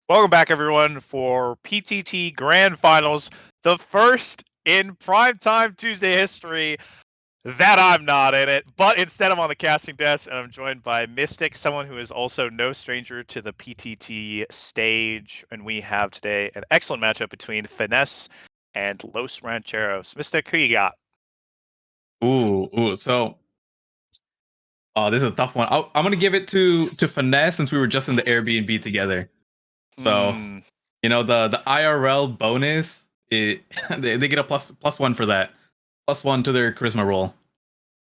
Welcome back, everyone, for PTT Grand Finals, the first in Primetime Tuesday history that I'm not in it, but instead I'm on the casting desk and I'm joined by Mystic, someone who is also no stranger to the PTT stage. And we have today an excellent matchup between Finesse and Los Rancheros. Mystic, who you got? Ooh. This is a tough one. I'm gonna give it to Finesse since we were just in the Airbnb together. So, Hmm. the IRL bonus, they get a plus one for that, +1 to their charisma roll.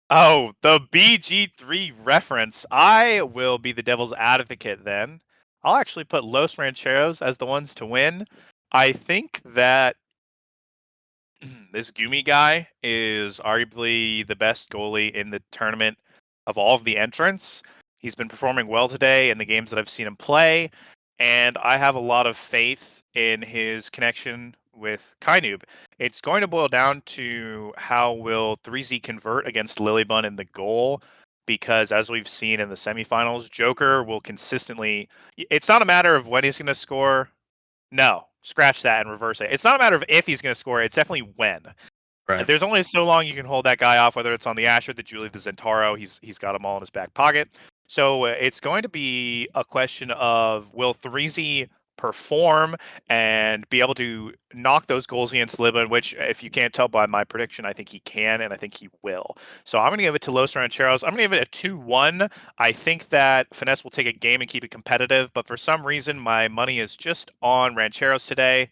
Oh, the BG3 reference. I will be the devil's advocate then. I'll actually put Los Rancheros as the ones to win. I think that this Goomy guy is arguably the best goalie in the tournament of all of the entrants. He's been performing well today in the games that I've seen him play, and I have a lot of faith in his connection with Kienoob. It's going to boil down to how will ThreezyBreezy convert against Lilybunn in the goal, because as we've seen in the semifinals, Joker will consistently. It's not a matter of when he's going to score. No, scratch that and reverse it. It's not a matter of if he's going to score. It's definitely when. Right. There's only so long you can hold that guy off, whether it's on the Asher, the Julie, the Zentaro. He's got them all in his back pocket. So it's going to be a question of will ThreezyBreezy perform and be able to knock those goals against Lilybunn, which, if you can't tell by my prediction, I think he can and I think he will. So I'm going to give it to Los Rancheros. I'm going to give it a 2-1. I think that Finesse will take a game and keep it competitive, but for some reason, my money is just on Rancheros today.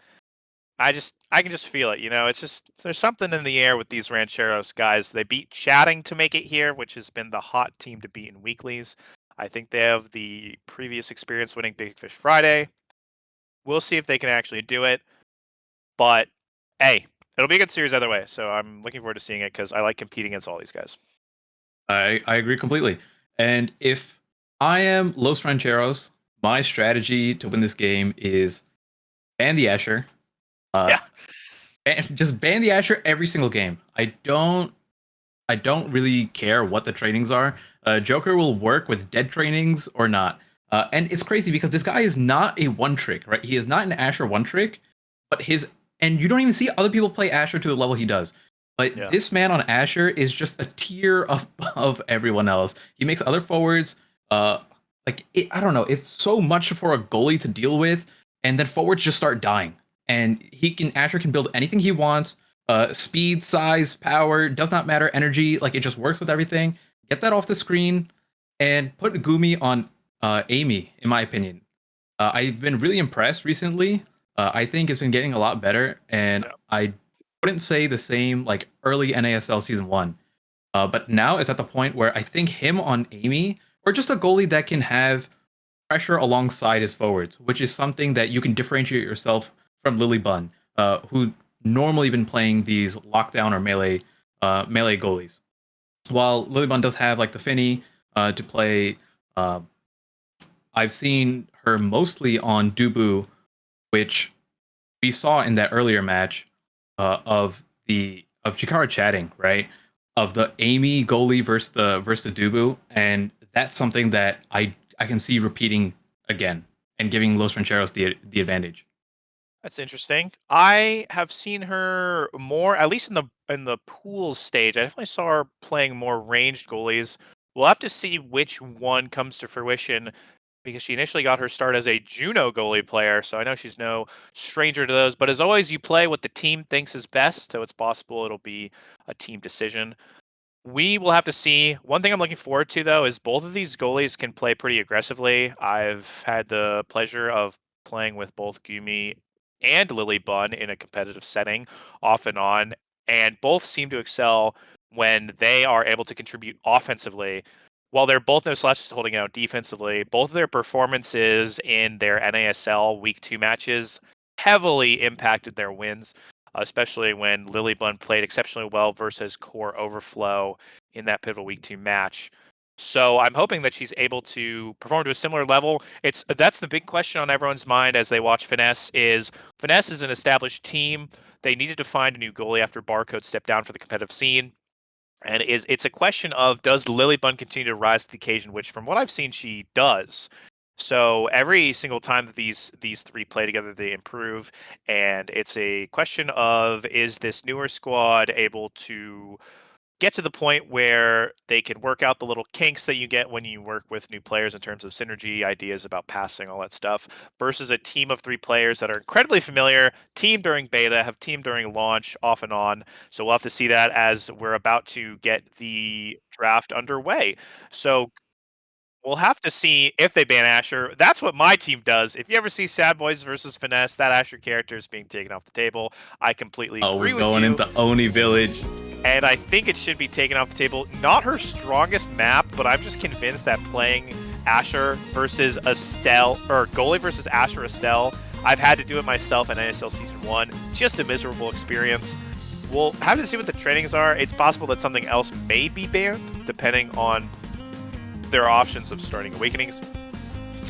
I can just feel it, it's just there's something in the air with these Rancheros guys. They beat Chatting to make it here, which has been the hot team to beat in weeklies. I think they have the previous experience winning Big Fish Friday. We'll see if they can actually do it. But hey, it'll be a good series either way. So I'm looking forward to seeing it because I like competing against all these guys. I agree completely. And if I am Los Rancheros, my strategy to win this game is ban the Asher. Uh, Yeah. just ban the Asher every single game. I don't really care what the trainings are. Joker will work with dead trainings or not. And it's crazy because this guy is not a one trick, right? He is not an Asher one trick, but and you don't even see other people play Asher to the level he does. But Yeah. this man on Asher is just a tier above everyone else. He makes other forwards, I don't know. It's so much for a goalie to deal with, and then forwards just start dying. And Asher can build anything he wants, speed, size, power, does not matter, energy, like it just works with everything. Get that off the screen and put Goomy on Amy, in my opinion. I've been really impressed recently. I think it's been getting a lot better, and Yeah. I wouldn't say the same like early NASL season one. But now it's at the point where I think him on Amy, or just a goalie that can have pressure alongside his forwards, which is something that you can differentiate yourself from Lilybunn, who normally been playing these lockdown or melee goalies. While Lilybunn does have like the Finny to play, uh, I've seen her mostly on Dubu, which we saw in that earlier match of Chikara chatting, right? Of the Amy goalie versus the Dubu, and that's something that I can see repeating again and giving Los Rancheros the advantage. That's interesting. I have seen her more, at least in the pool stage. I definitely saw her playing more ranged goalies. We'll have to see which one comes to fruition because she initially got her start as a Juno goalie player, so I know she's no stranger to those. But as always, you play what the team thinks is best, so it's possible it'll be a team decision. We will have to see. One thing I'm looking forward to, though, is both of these goalies can play pretty aggressively. I've had the pleasure of playing with both Goomy and Lilybunn in a competitive setting off and on, and both seem to excel when they are able to contribute offensively. While they're both no slouches holding out defensively, both of their performances in their NASL Week 2 matches heavily impacted their wins, especially when Lilybunn played exceptionally well versus Core Overflow in that pivotal Week 2 match. So I'm hoping that she's able to perform to a similar level. That's the big question on everyone's mind as they watch Finesse. Finesse is an established team. They needed to find a new goalie after Barcode stepped down for the competitive scene. And it's a question of does Lilybunn continue to rise to the occasion, which from what I've seen she does. So every single time that these three play together, they improve, and it's a question of, is this newer squad able to get to the point where they can work out the little kinks that you get when you work with new players in terms of synergy, ideas about passing, all that stuff, versus a team of three players that are incredibly familiar, team during beta, have team during launch, off and on. So we'll have to see that as we're about to get the draft underway. So we'll have to see if they ban Asher. That's what my team does. If you ever see Sad Boys versus Finesse, that Asher character is being taken off the table. I completely Oh, we're agree with going you. into Oni Village. And I think it should be taken off the table. Not her strongest map, but I'm just convinced that playing Asher versus Estelle, or goalie versus Asher Estelle, I've had to do it myself in NSL Season 1. Just a miserable experience. We'll have to see what the trainings are. It's possible that something else may be banned, depending on their options of starting Awakenings.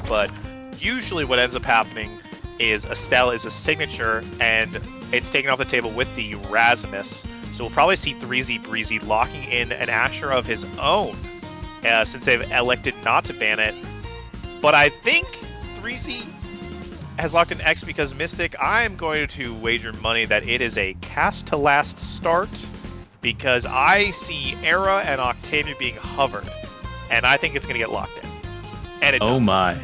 But usually what ends up happening is Estelle is a signature, and it's taken off the table with the Rasmus. So we'll probably see ThreezyBreezy locking in an Asher of his own, since they've elected not to ban it. But I think Threezy has locked in X because Mystic, I'm going to wager money that it is a cast to last start, because I see Era and Octavia being hovered, and I think it's going to get locked in. And it Oh does. my.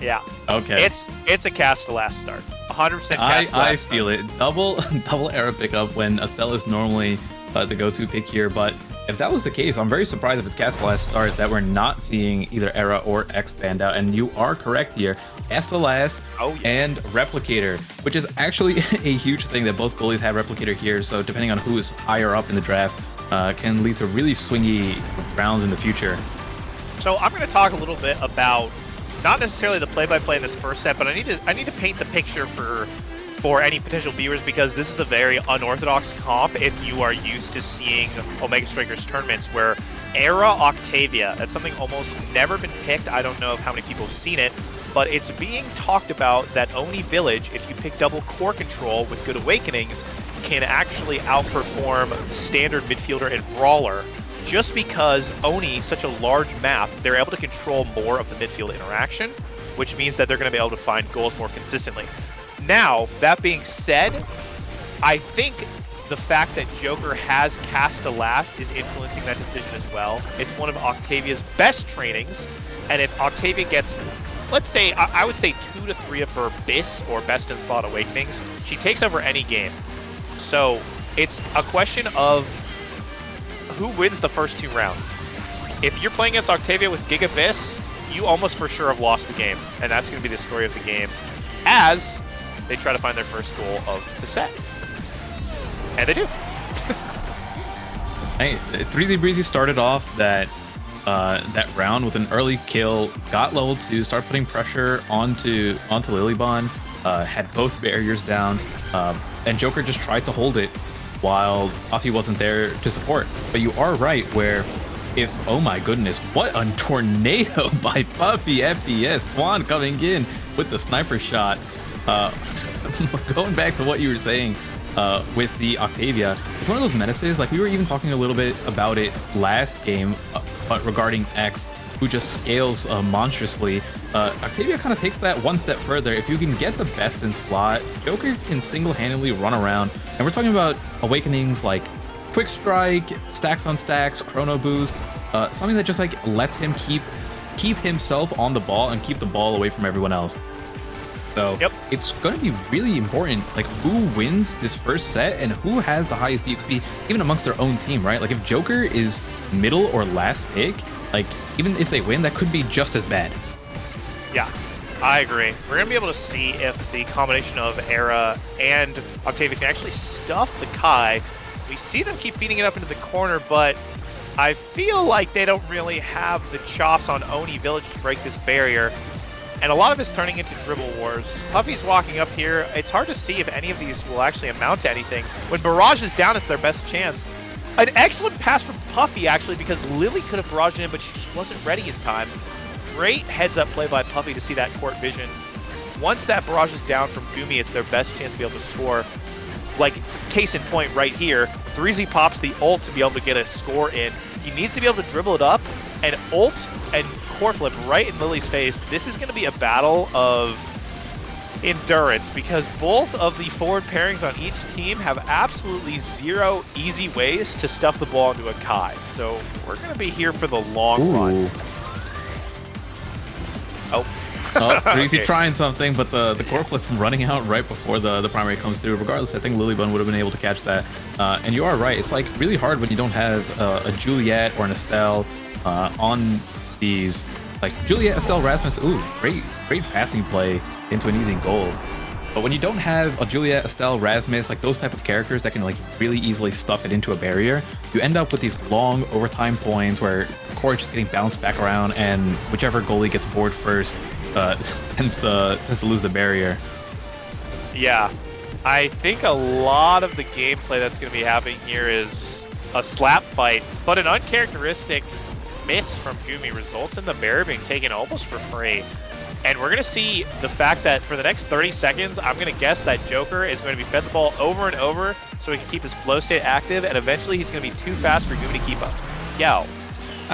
Yeah. Okay. It's a cast to last start. 100% cast to last I start. feel it. Double Era pickup when Estelle is normally the go-to pick here, but if that was the case, I'm very surprised if it's cast to last start that we're not seeing either Era or X banned out. And you are correct here. Cast to last and Replicator, which is actually a huge thing that both goalies have Replicator here. So depending on who is higher up in the draft, can lead to really swingy rounds in the future. So I'm going to talk a little bit about not necessarily the play-by-play in this first set, but I need to paint the picture for any potential viewers, because this is a very unorthodox comp if you are used to seeing Omega Strikers tournaments where Era Octavia, that's something almost never been picked. I don't know how many people have seen it, but it's being talked about that Oni Village, if you pick double core control with good awakenings, can actually outperform the standard midfielder and brawler, just because Oni, such a large map, they're able to control more of the midfield interaction, which means that they're going to be able to find goals more consistently. Now, that being said, I think the fact that Joker has cast to last is influencing that decision as well. It's one of Octavia's best trainings, and if Octavia gets, let's say, I would say 2 to 3 of her BIS, or best in slot awakenings, she takes over any game. So it's a question of who wins the first 2 rounds. If you're playing against Octavia with Giga BIS, you almost for sure have lost the game, and that's going to be the story of the game, as they try to find their first goal of the set. And they do. Hey, ThreezyBreezy started off that round with an early kill, got level 2, started putting pressure onto Lilybunn, had both barriers down, and Joker just tried to hold it while Puffy wasn't there to support. But you are right, where if, oh my goodness, what a tornado by Puffy FPS, Vaughn coming in with the sniper shot. Going back to what you were saying with the Octavia, it's one of those menaces, like we were even talking a little bit about it last game, but regarding X, who just scales monstrously. Octavia kind of takes that one step further. If you can get the best in slot, Joker can single-handedly run around, and we're talking about awakenings like Quick Strike, stacks on stacks, Chrono Boost, something that just like lets him keep himself on the ball and keep the ball away from everyone else. So it's going to be really important, like who wins this first set and who has the highest DXP, even amongst their own team, right? Like if Joker is middle or last pick, like even if they win, that could be just as bad. Yeah, I agree. We're going to be able to see if the combination of Era and Octavia can actually stuff the Kai. We see them keep feeding it up into the corner, but I feel like they don't really have the chops on Oni Village to break this barrier. And a lot of it's turning into dribble wars. Puffy's walking up here. It's hard to see if any of these will actually amount to anything. When Barrage is down, it's their best chance. An excellent pass from Puffy, actually, because Lily could have barraged in, but she just wasn't ready in time. Great heads-up play by Puffy to see that court vision. Once that barrage is down from Goomy, it's their best chance to be able to score. Like, case in point right here, Threezy pops the ult to be able to get a score in. He needs to be able to dribble it up and ult and core flip right in Lily's face. This is going to be a battle of endurance because both of the forward pairings on each team have absolutely zero easy ways to stuff the ball into a Kai. So we're going to be here for the long run. Oh. Breezy Okay. trying something, but the core flip from running out right before the primary comes through. Regardless, I think Lilybunn would have been able to catch that. And you are right. It's like really hard when you don't have a Juliet or an Estelle on these. Like Juliet, Estelle, Rasmus. Ooh, great passing play into an easy goal. But when you don't have a Juliet, Estelle, Rasmus, like those type of characters that can like really easily stuff it into a barrier, you end up with these long overtime points where the core is just getting bounced back around, and whichever goalie gets bored first tends to lose the barrier. Yeah, I think a lot of the gameplay that's going to be happening here is a slap fight, but an uncharacteristic miss from Goomy results in the barrier being taken almost for free. And we're going to see the fact that for the next 30 seconds, I'm going to guess that Joker is going to be fed the ball over and over so he can keep his flow state active, and eventually he's going to be too fast for Goomy to keep up. Yo,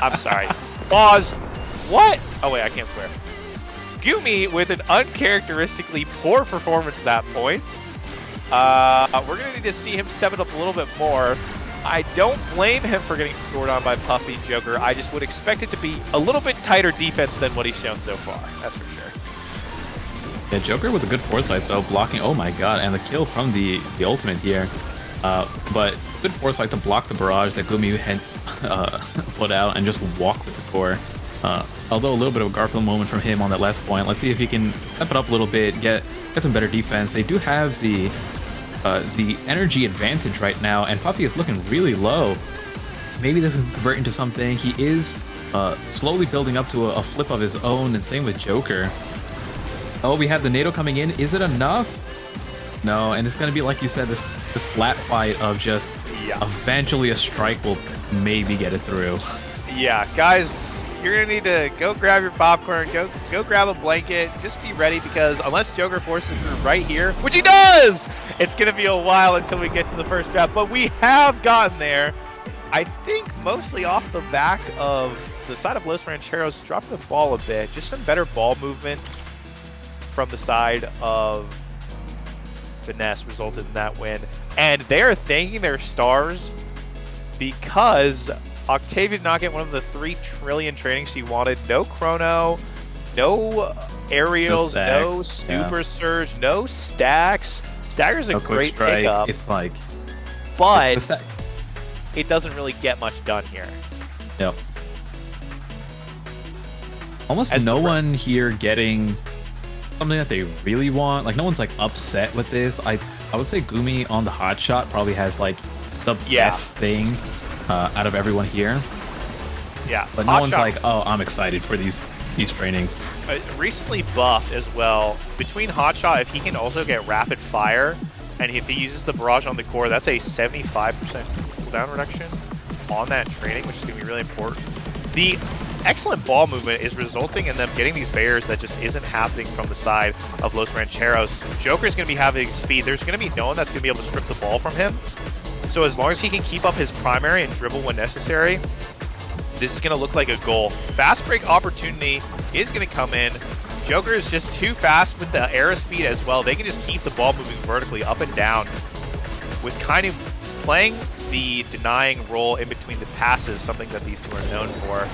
I'm sorry. Pause. What? Oh, wait, I can't swear. Goomy with an uncharacteristically poor performance at that point. We're going to need to see him step it up a little bit more. I don't blame him for getting scored on by Puffy Joker. I just would expect it to be a little bit tighter defense than what he's shown so far. That's for sure. Yeah, Joker with a good foresight though, blocking. Oh my god, and the kill from the ultimate here. But good foresight to block the barrage that Goomy had put out and just walk with the core. Although a little bit of a Garfield moment from him on that last point. Let's see if he can step it up a little bit, get some better defense. They do have the energy advantage right now, and Puffy is looking really low. Maybe this can convert into something. He is slowly building up to a flip of his own, and same with Joker. Oh, we have the NATO coming in. Is it enough? No, and it's going to be, like you said, this slap fight of just eventually a strike will maybe get it through. Yeah, guys, you're going to need to go grab your popcorn, go grab a blanket, just be ready, because unless Joker forces it through right here, which he does, it's going to be a while until we get to the first draft, but we have gotten there. I think mostly off the back of the side of Los Rancheros dropping the ball a bit, just some better ball movement from the side of Finesse resulted in that win. And they're thanking their stars because Octavia did not get one of the 3 trillion trainings she wanted. No chrono, no aerials, no super surge, no stacks. Stagger's a great pickup. It's like, but it doesn't really get much done here. Yep. Almost no one here getting something that they really want. Like, no one's like upset with this. I would say Goomy on the hot shot probably has like the best thing out of everyone here. Yeah, but no one's like, oh, I'm excited for these trainings. Recently buffed as well. Between hotshot, if he can also get rapid fire, and if he uses the barrage on the core, that's a 75% cooldown reduction on that training, which is going to be really important. The excellent ball movement is resulting in them getting these barriers that just isn't happening from the side of Los Rancheros. Joker's going to be having speed. There's going to be no one that's going to be able to strip the ball from him. So as long as he can keep up his primary and dribble when necessary, this is going to look like a goal. Fast break opportunity is going to come in. Joker is just too fast with the air speed as well. They can just keep the ball moving vertically up and down with kind of playing the denying role in between the passes, something that these two are known for.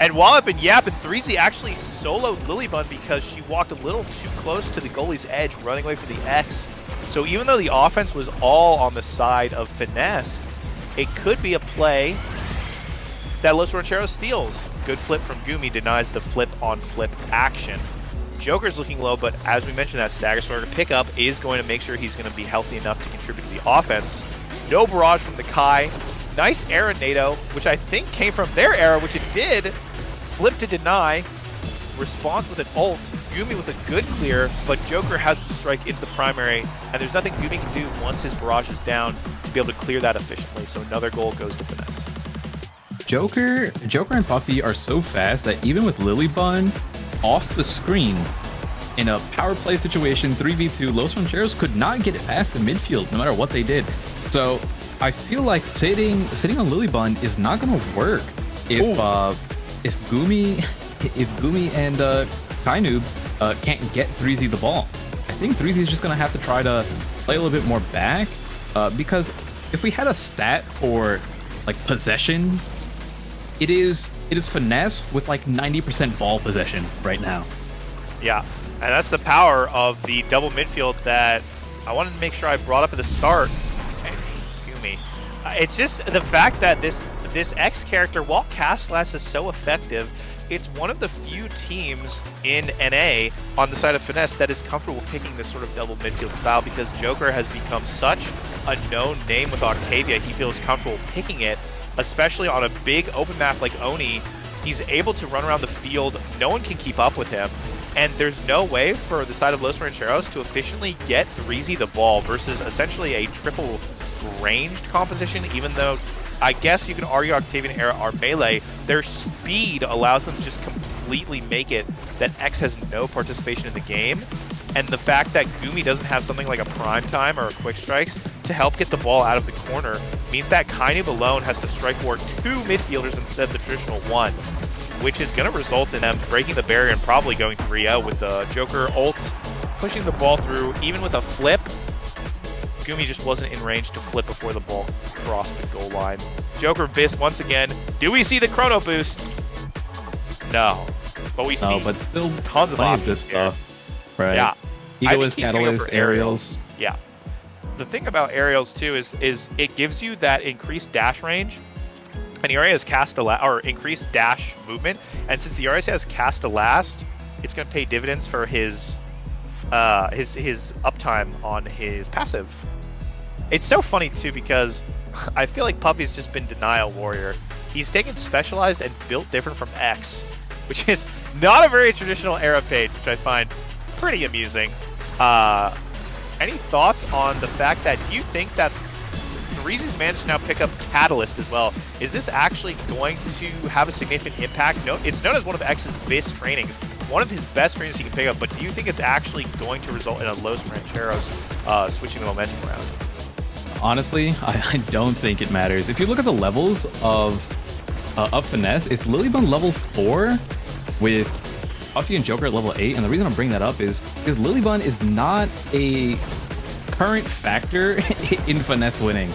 And Wallop and Yap and ThreezyBreezy actually soloed Lilybunn because she walked a little too close to the goalie's edge, running away for the X. So even though the offense was all on the side of Finesse, it could be a play that Los Rancheros steals. Good flip from Goomy denies the flip-on-flip action. Joker's looking low, but as we mentioned, that stagger sort of pickup is going to make sure he's going to be healthy enough to contribute to the offense. No barrage from the Kai. Nice era NATO, which I think came from their era, which it did. Flip to deny. Response with an ult. Goomy with a good clear, but Joker has to strike into the primary, and there's nothing Goomy can do once his barrage is down to be able to clear that efficiently. So another goal goes to Finesse. Joker and Puffy are so fast that even with Lilybunn off the screen in a power play situation 3v2, Los Rancheros could not get it past the midfield no matter what they did. So I feel like sitting on Lilybunn is not going to work if Goomy if Goomy and Kienoob can't get ThreezyBreezy the ball. I think ThreezyBreezy is just gonna have to try to play a little bit more back, because if we had a stat for like possession, it is Finesse with like 90% ball possession right now. Yeah, and that's the power of the double midfield that I wanted to make sure I brought up at the start. Goomy. It's just the fact that this X character, while Castellas is so effective, it's one of the few teams in NA on the side of Finesse that is comfortable picking this sort of double midfield style, because Joker has become such a known name with Octavia. He feels comfortable picking it, especially on a big open map like Oni. He's able to run around the field. No one can keep up with him. And there's no way for the side of Los Rancheros to efficiently get ThreezyBreezy the ball versus essentially a triple ranged composition, even though I guess you can argue Octavian Era are melee. Their speed allows them to just completely make it that X has no participation in the game. And the fact that Goomy doesn't have something like a Primetime or a Quick Strikes to help get the ball out of the corner means that Kienoob alone has to strike war 2 midfielders instead of the traditional 1, which is going to result in them breaking the barrier and probably going 3-0 with the Joker ult pushing the ball through. Even with a flip, Goomy just wasn't in range to flip before the ball crossed the goal line. Joker Biss once again. Do we see the chrono boost? No. But we see but still tons of options this stuff. Right. Yeah. Egoist, Catalyst, Aerials. Yeah. The thing about Aerials too is it gives you that increased dash range, and Urias has Castellast, or increased dash movement, and since Urias has Castellast, it's going to pay dividends for his uptime on his passive. It's so funny too because I feel like Puffy's just been Denial Warrior. He's taken Specialized and built different from X, which is not a very traditional era page, which I find pretty amusing. Any thoughts on the fact that, do you think that ThreezyBreezy's managed to now pick up Catalyst as well? Is this actually going to have a significant impact? No, it's known as one of X's best trainings, one of his best trainings he can pick up, but do you think it's actually going to result in a Los Rancheros switching the momentum around? Honestly, I don't think it matters. If you look at the levels of Finesse, it's Lilybunn level 4 with Puffy and Joker at level 8, and the reason I'm bringing that up is because Lilybunn is not a current factor in Finesse winning.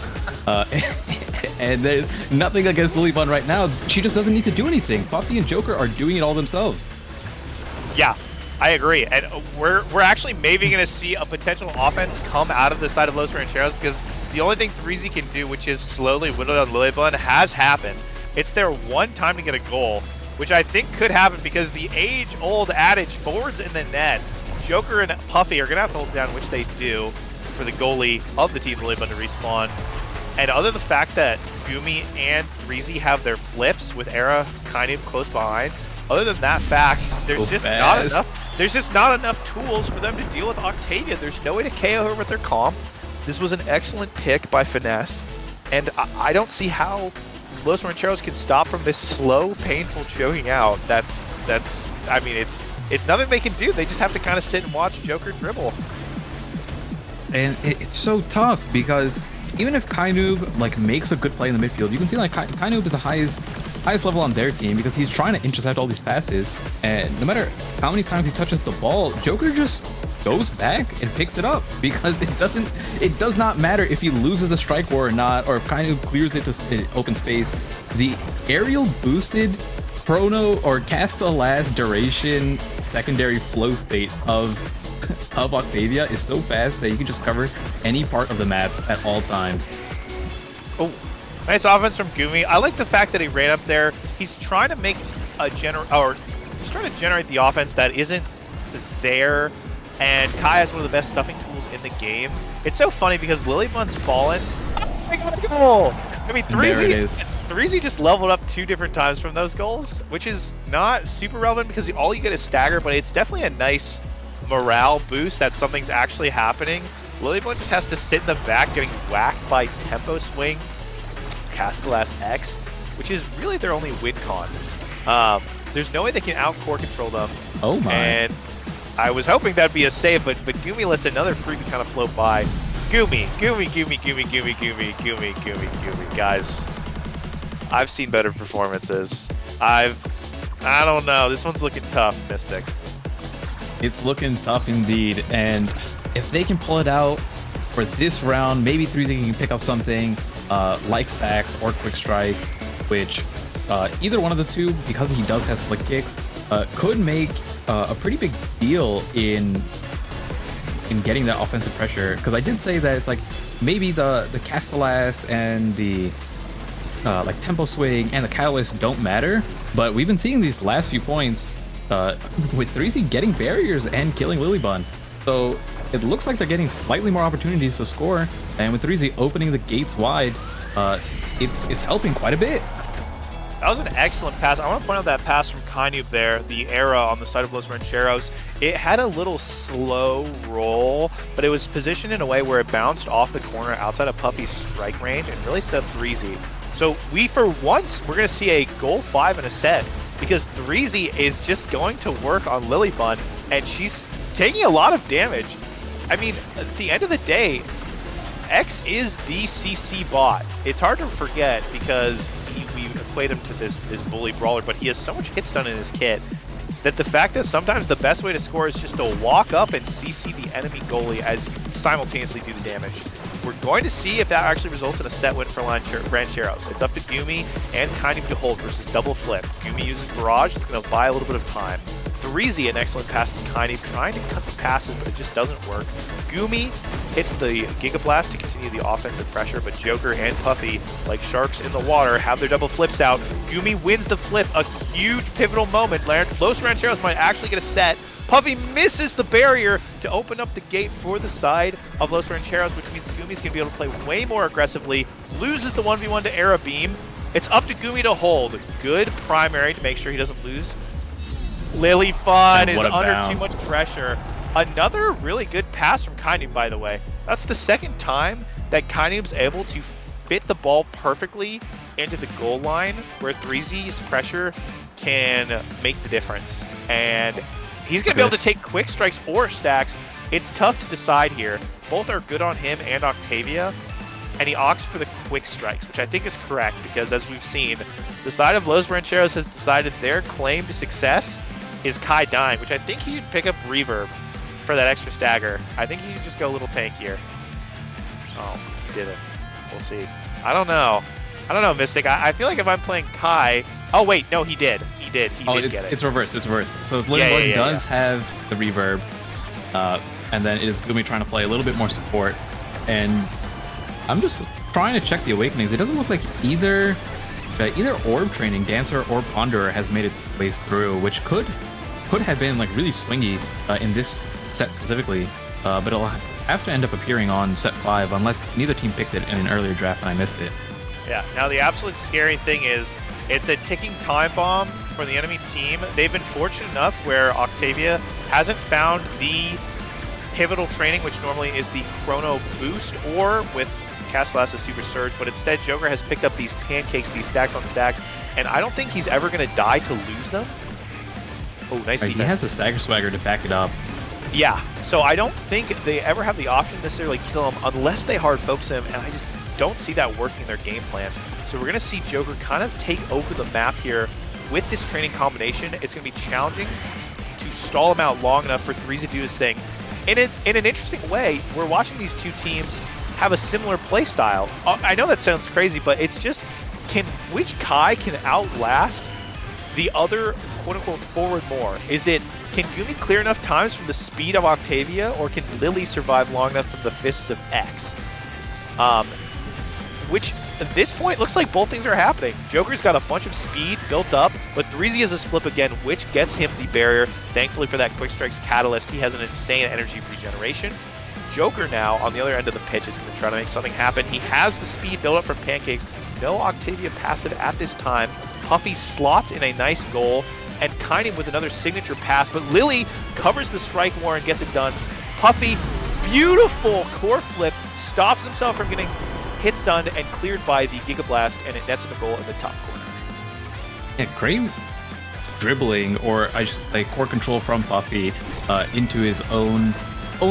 And there's nothing against Lilybunn right now. She just doesn't need to do anything. Puffy and Joker are doing it all themselves. Yeah, I agree. And we're actually maybe going to see a potential offense come out of the side of Los Rancheros, because the only thing ThreezyBreezy can do, which is slowly whittle down Lilybunn, has happened. It's their one time to get a goal, which I think could happen because the age-old adage, forwards in the net, Joker and Puffy are going to have to hold down, which they do, for the goalie of the team Lilybunn to respawn. And other than the fact that Goomy and ThreezyBreezy have their flips with Era kind of close behind, other than that fact, there's just not enough tools for them to deal with Octavia. There's no way to KO her with their comp. This was an excellent pick by Finesse, and I don't see how Los Rancheros can stop from this slow, painful choking out. I mean, it's nothing they can do. They just have to kind of sit and watch Joker dribble. And it's so tough because even if Kienoob like makes a good play in the midfield, you can see like Kienoob is the highest level on their team because he's trying to intercept all these passes, and no matter how many times he touches the ball, Joker just goes back and picks it up because it does not matter if he loses a strike war or not, or if Kienoob clears it to open space. The aerial boosted chrono or Castellast duration secondary flow state of Octavia is so fast that you can just cover any part of the map at all times. Oh, nice offense from Goomy. I like the fact that he ran up there. He's trying to make he's trying to generate the offense that isn't there. And Kai has one of the best stuffing tools in the game. It's so funny because Lilybunn's fallen. Oh my god, goal! I mean, ThreezyBreezy just leveled up 2 different times from those goals, which is not super relevant because all you get is stagger, but it's definitely a nice morale boost that something's actually happening. Lilybunn just has to sit in the back getting whacked by Tempo Swing, Castellast X, which is really their only win con. There's no way they can out-core control them. Oh my. And I was hoping that'd be a save, but Goomy lets another freebie kind of float by. Goomy. Guys, I've seen better performances. I've I don't know. This one's looking tough, Mystic. It's looking tough indeed. And if they can pull it out for this round, maybe ThreezyBreezy can pick up something like stacks or quick strikes, which either one of the two, because he does have slick kicks, could make a pretty big deal in getting that offensive pressure. Because I did say that it's like maybe the Castellast and the like tempo swing and the catalyst don't matter, but we've been seeing these last few points with ThreezyBreezy getting barriers and killing Lilybunn. So it looks like they're getting slightly more opportunities to score, and with ThreezyBreezy opening the gates wide, it's helping quite a bit. That was an excellent pass. I want to point out that pass from Kienoob there, the era on the side of Los Rancheros. It had a little slow roll, but it was positioned in a way where it bounced off the corner outside of Puffy's strike range and really set up ThreezyBreezy. So we, for once, we're going to see a goal 5 in a set, because ThreezyBreezy is just going to work on Lilybunn, and she's taking a lot of damage. I mean, at the end of the day, X is the CC bot. It's hard to forget because we equate him to this bully brawler, but he has so much hit stun in his kit that the fact that sometimes the best way to score is just to walk up and CC the enemy goalie as you simultaneously do the damage. We're going to see if that actually results in a set win for Rancheros. It's up to Goomy and Kienoob to hold versus double flip. Goomy uses barrage. It's going to buy a little bit of time. ThreezyBreezy, an excellent pass to Kienoob, trying to cut the passes, but it just doesn't work. Goomy hits the Giga Blast to continue the offensive pressure, but Joker and Puffy, like sharks in the water, have their double flips out. Goomy wins the flip, a huge pivotal moment. Los Rancheros might actually get a set. Puffy misses the barrier to open up the gate for the side of Los Rancheros, which means Goomy's going to be able to play way more aggressively, loses the 1v1 to Era Beam. It's up to Goomy to hold. Good primary to make sure he doesn't lose. Lilybunn is under too much pressure. Another really good pass from Kienoob, by the way. That's the second time that Kienoob's able to fit the ball perfectly into the goal line where ThreezyBreezy's pressure can make the difference. And he's going to be able to take quick strikes or stacks. It's tough to decide here. Both are good on him and Octavia. And he opts for the quick strikes, which I think is correct because, as we've seen, the side of Los Rancheros has decided their claim to success is Kai dying, which I think he should pick up Reverb for that extra stagger. I think he should just go a little tankier. Oh, he didn't. We'll see. I don't know, Mystic. I feel like if I'm playing Kai... Oh, wait. No, he did. He did get it. It's reversed. It's reversed. So Lilybunn does have the Reverb, and then it is Goomy trying to play a little bit more support. And I'm just trying to check the Awakenings. It doesn't look like either Orb Training, Dancer, or Ponderer has made its ways through, which could have been like really swingy in this set specifically, but it'll have to end up appearing on set 5 unless neither team picked it in an earlier draft and I missed it. Yeah, now the absolute scary thing is it's a ticking time bomb for the enemy team. They've been fortunate enough where Octavia hasn't found the pivotal training, which normally is the Chrono Boost, or with Castellas' Super Surge, but instead Joker has picked up these pancakes, these stacks on stacks, and I don't think he's ever going to die to lose them. Oh, nice defense. He has the Stagger Swagger to back it up. Yeah, so I don't think they ever have the option to necessarily kill him unless they hard focus him, and I just don't see that working in their game plan. So we're going to see Joker kind of take over the map here with this training combination. It's going to be challenging to stall him out long enough for ThreezyBreezy to do his thing. In an interesting way, we're watching these two teams have a similar play style. I know that sounds crazy, but it's just which Kai can outlast the other quote-unquote forward more? Is it, can Goomy clear enough times from the speed of Octavia, or can Lily survive long enough from the fists of X? Which, at this point, looks like both things are happening. Joker's got a bunch of speed built up, but ThreezyBreezy has a flip again, which gets him the barrier. Thankfully for that Quick Strikes Catalyst, he has an insane energy regeneration. Joker now, on the other end of the pitch, is going to try to make something happen. He has the speed built up from Pancakes. No Octavia passive at this time. Puffy slots in a nice goal, and Kienoob with another signature pass, but Lily covers the strike war and gets it done. Puffy, beautiful core flip, stops himself from getting hit stunned and cleared by the Giga Blast, and it nets him a goal in the top corner. Yeah, great dribbling, or I should say core control from Puffy into his own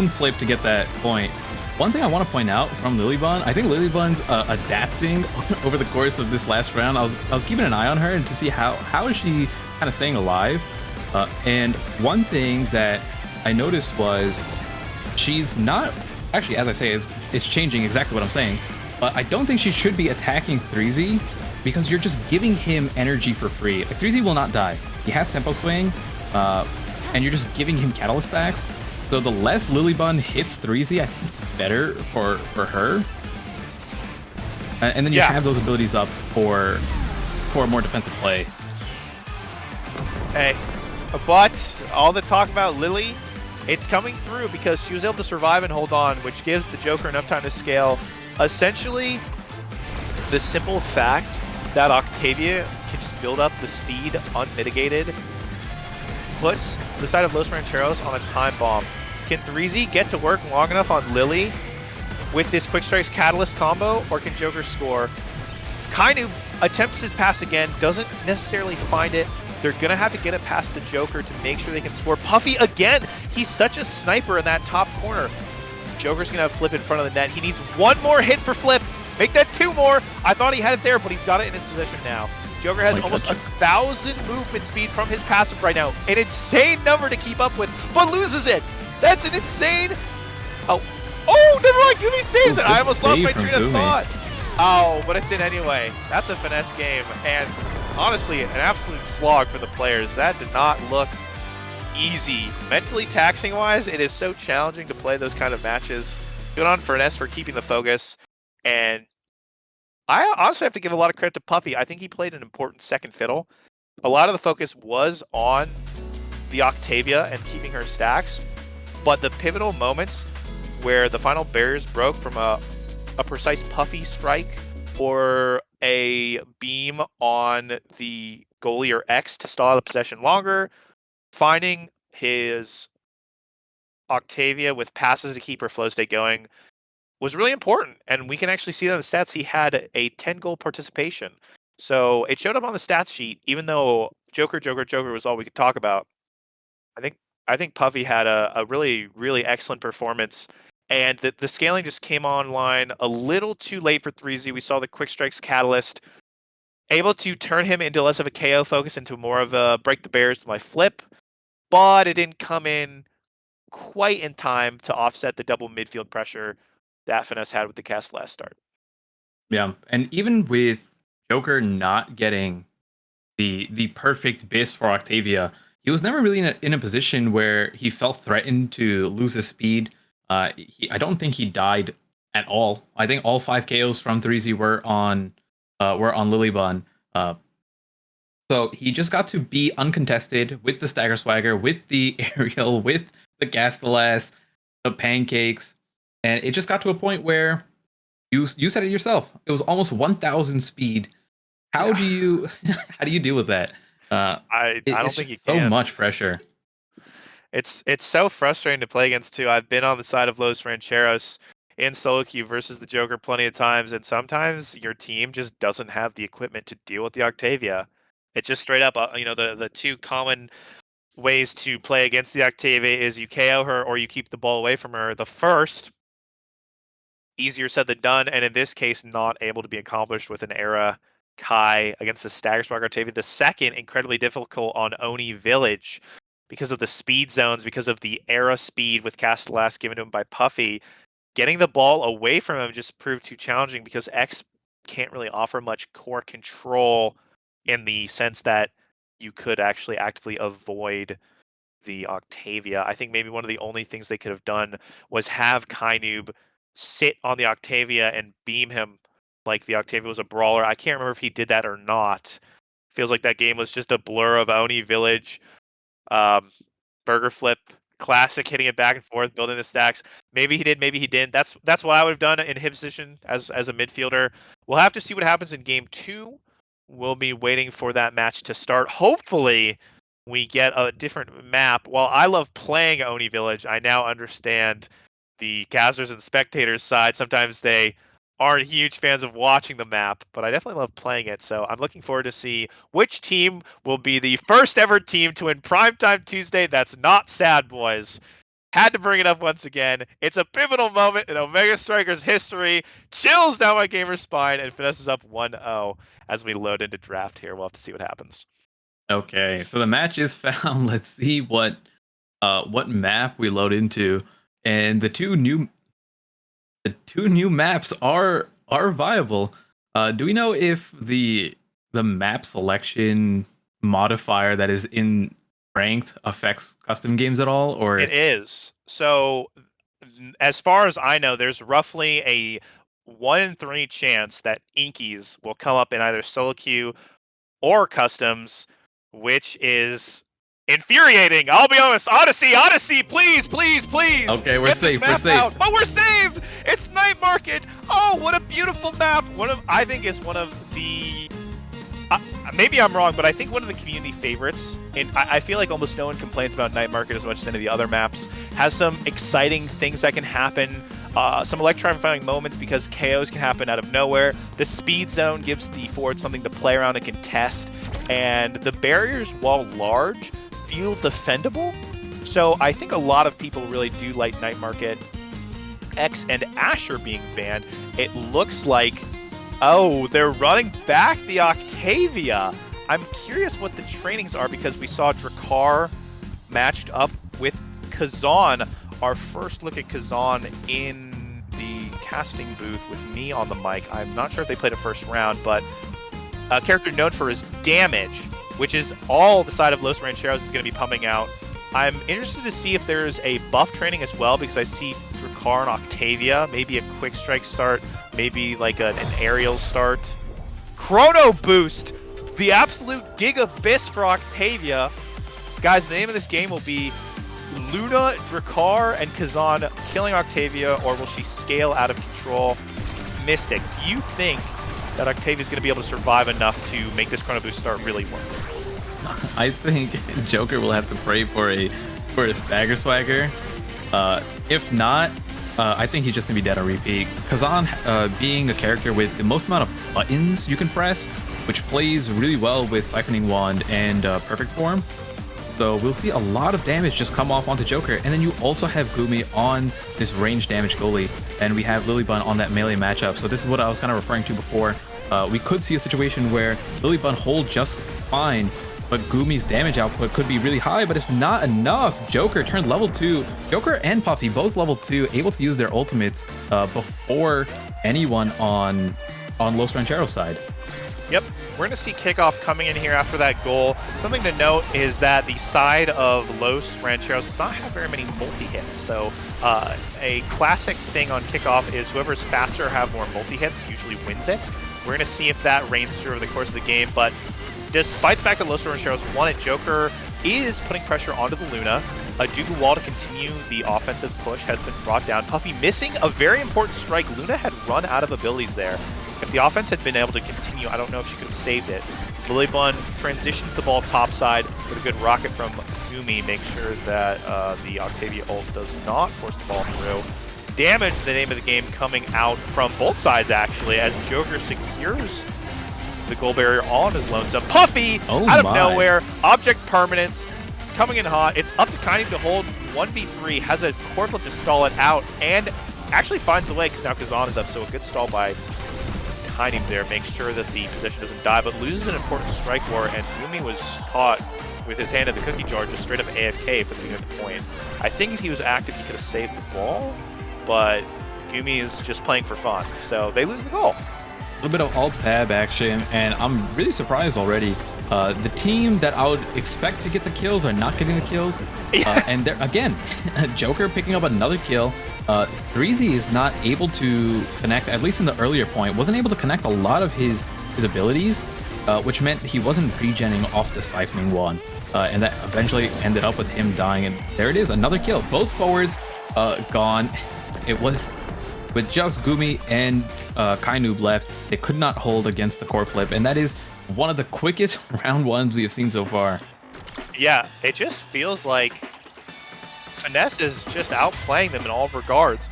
flip to get that point. One thing I want to point out from Lilybunn, I think Lilybunn's adapting over the course of this last round. I was keeping an eye on her and to see how is she kind of staying alive. And one thing that I noticed was she's not actually, as I say, it's changing exactly what I'm saying. But I don't think she should be attacking Threezy because you're just giving him energy for free. Like Threezy will not die. He has tempo swing, and you're just giving him catalyst stacks. So the less Lilybunn hits Threezy, I think it's better for her. And then you have those abilities up for more defensive play. Hey, but all the talk about Lily, it's coming through because she was able to survive and hold on, which gives the Joker enough time to scale. Essentially, the simple fact that Octavia can just build up the speed unmitigated puts the side of Los Rancheros on a time bomb. Can ThreezyBreezy get to work long enough on Lily with this Quick Strikes Catalyst combo, or can Joker score? Kienoob attempts his pass again, doesn't necessarily find it. They're going to have to get it past the Joker to make sure they can score. Puffy again! He's such a sniper in that top corner. Joker's going to have Flip in front of the net. He needs one more hit for Flip. Make that two more. I thought he had it there, but he's got it in his possession now. Joker has almost 1,000 movement speed from his passive right now. An insane number to keep up with, but loses it. That's an insane... Oh, never mind. Goomy saves it. I almost lost my train of thought. Oh, but it's in anyway. That's a finesse game. And honestly, an absolute slog for the players. That did not look easy. Mentally taxing-wise, it is so challenging to play those kind of matches. Good on Finesse for keeping the focus. And I honestly have to give a lot of credit to Puffy. I think he played an important second fiddle. A lot of the focus was on the Octavia and keeping her stacks. But the pivotal moments where the final barriers broke from a precise Puffy strike or a beam on the goalie or X to stall out of possession longer, finding his Octavia with passes to keep her flow state going was really important. And we can actually see that in the stats. He had a 10-goal participation. So it showed up on the stats sheet, even though Joker was all we could talk about. I think Puffy had a really, really excellent performance. And the scaling just came online a little too late for ThreezyBreezy. We saw the Quick Strikes Catalyst, able to turn him into less of a KO focus, into more of a break the barriers with my Flip. But it didn't come in quite in time to offset the double midfield pressure that Finesse had with the cast last start. Yeah, and even with Joker not getting the perfect base for Octavia, he was never really in a position where he felt threatened to lose his speed. I don't think he died at all. I think all 5 KOs from ThreezyBreezy were on Lilybunn. So he just got to be uncontested with the Stagger Swagger, with the aerial, with the Gastelas, the pancakes, and it just got to a point where you said it yourself. It was almost 1,000 speed. How do you deal with that? I don't think you can. So much pressure. It's so frustrating to play against too. I've been on the side of Los Rancheros in solo queue versus the Joker plenty of times, and sometimes your team just doesn't have the equipment to deal with the Octavia. It's just straight up, the two common ways to play against the Octavia is you KO her or you keep the ball away from her. The first, easier said than done, and in this case, not able to be accomplished with an Era Kai against the Stagger Swagger Octavia. The second, incredibly difficult on Oni Village because of the speed zones, because of the Era speed with Castellas given to him by Puffy. Getting the ball away from him just proved too challenging because X can't really offer much core control in the sense that you could actually actively avoid the Octavia. I think maybe one of the only things they could have done was have Kienoob sit on the Octavia and beam him like the Octavia was a brawler. I can't remember if he did that or not. Feels like that game was just a blur of Oni Village, Burger Flip, classic hitting it back and forth, building the stacks. Maybe he did, maybe he didn't. That's what I would have done in his position as a midfielder. We'll have to see what happens in game 2. We'll be waiting for that match to start. Hopefully, we get a different map. While I love playing Oni Village, I now understand the casters and spectators side. Sometimes they aren't huge fans of watching the map, but I definitely love playing it. So I'm looking forward to see which team will be the first ever team to win Primetime Tuesday. That's not sad, boys. Had to bring it up once again. It's a pivotal moment in Omega Strikers history. Chills down my gamer spine, and Finesse is up 1-0 as we load into draft here. We'll have to see what happens. Okay, so the match is found. Let's see what map we load into, and the two new maps are viable. Do we know if the map selection modifier that is in ranked affects custom games at all, It or is. So, as far as I know, there's roughly a 1 in 3 chance that Inkies will come up in either solo queue or customs, which is infuriating. I'll be honest. Odyssey, please, please, please okay, we're get this safe, we're map safe. out. But we're saved. It's Night Market. Oh, what a beautiful map. I think it's one of the maybe I'm wrong, but I think one of the community favorites, and I feel like almost no one complains about Night Market as much as any of the other maps, has some exciting things that can happen, some electrifying moments because KOs can happen out of nowhere. The speed zone gives the forward something to play around and contest, and the barriers, while large, feel defendable. So I think a lot of people really do like Night Market. X and Asher being banned, it looks like, oh, they're running back the Octavia. I'm curious what the trainings are because we saw Drakkar matched up with Kazan. Our first look at Kazan in the casting booth with me on the mic. I'm not sure if they played a first round, but a character known for his damage, which is all the side of Los Rancheros is going to be pumping out. I'm interested to see if there's a buff training as well because I see Drakkar and Octavia, maybe a quick strike start, maybe like an aerial start. Chrono Boost, the absolute gigabyss for Octavia. Guys, the name of this game will be Luna, Drakkar, and Kazan killing Octavia, or will she scale out of control? Mystic, do you think that Octavia's going to be able to survive enough to make this Chrono Boost start really work? I think Joker will have to pray for a stagger swagger. If not, I think he's just gonna be dead on repeat. Kazan, being a character with the most amount of buttons you can press, which plays really well with Siphoning Wand and Perfect Form. So we'll see a lot of damage just come off onto Joker, and then you also have Goomy on this range damage goalie, and we have Lilybunn on that melee matchup. So this is what I was kind of referring to before. We could see a situation where Lilybunn hold just fine, but Goomy's damage output could be really high, but it's not enough. Joker turned level 2. Joker and Puffy, both level 2, able to use their ultimates before anyone on Los Rancheros side. Yep, we're going to see kickoff coming in here after that goal. Something to note is that the side of Los Rancheros does not have very many multi-hits. So a classic thing on kickoff is whoever's faster have more multi-hits usually wins it. We're going to see if that reigns through over the course of the game, but despite the fact that Los Rancheros won it, Joker is putting pressure onto the Luna. A Dougal Wall to continue the offensive push has been brought down. Puffy missing a very important strike. Luna had run out of abilities there. If the offense had been able to continue, I don't know if she could have saved it. Lilybunn transitions the ball topside with a good rocket from Goomy. Make sure that the Octavia ult does not force the ball through. Damage, the name of the game, coming out from both sides, actually, as Joker secures the goal barrier on his lonesome. Puffy, out of nowhere, object permanence, coming in hot. It's up to Kienoob to hold 1v3, has a core flip to stall it out, and actually finds the way because now Kazan is up, so a good stall by Kienoob there. Makes sure that the position doesn't die, but loses an important strike war, and Goomy was caught with his hand in the cookie jar, just straight up AFK for the beginning of the point. I think if he was active, he could have saved the ball, but Goomy is just playing for fun, so they lose the goal. A little bit of alt-tab action, and I'm really surprised already. The team that I would expect to get the kills are not getting the kills. And there again, Joker picking up another kill. ThreezyBreezy is not able to connect, at least in the earlier point, wasn't able to connect a lot of his abilities, which meant he wasn't pre-genning off the Siphoning Wand. And that eventually ended up with him dying. And there it is, another kill. Both forwards gone. It was with just Goomy and Kienoob left. They could not hold against the core flip, and that is one of the quickest round ones we have seen so far. Yeah, it just feels like Finesse is just outplaying them in all regards.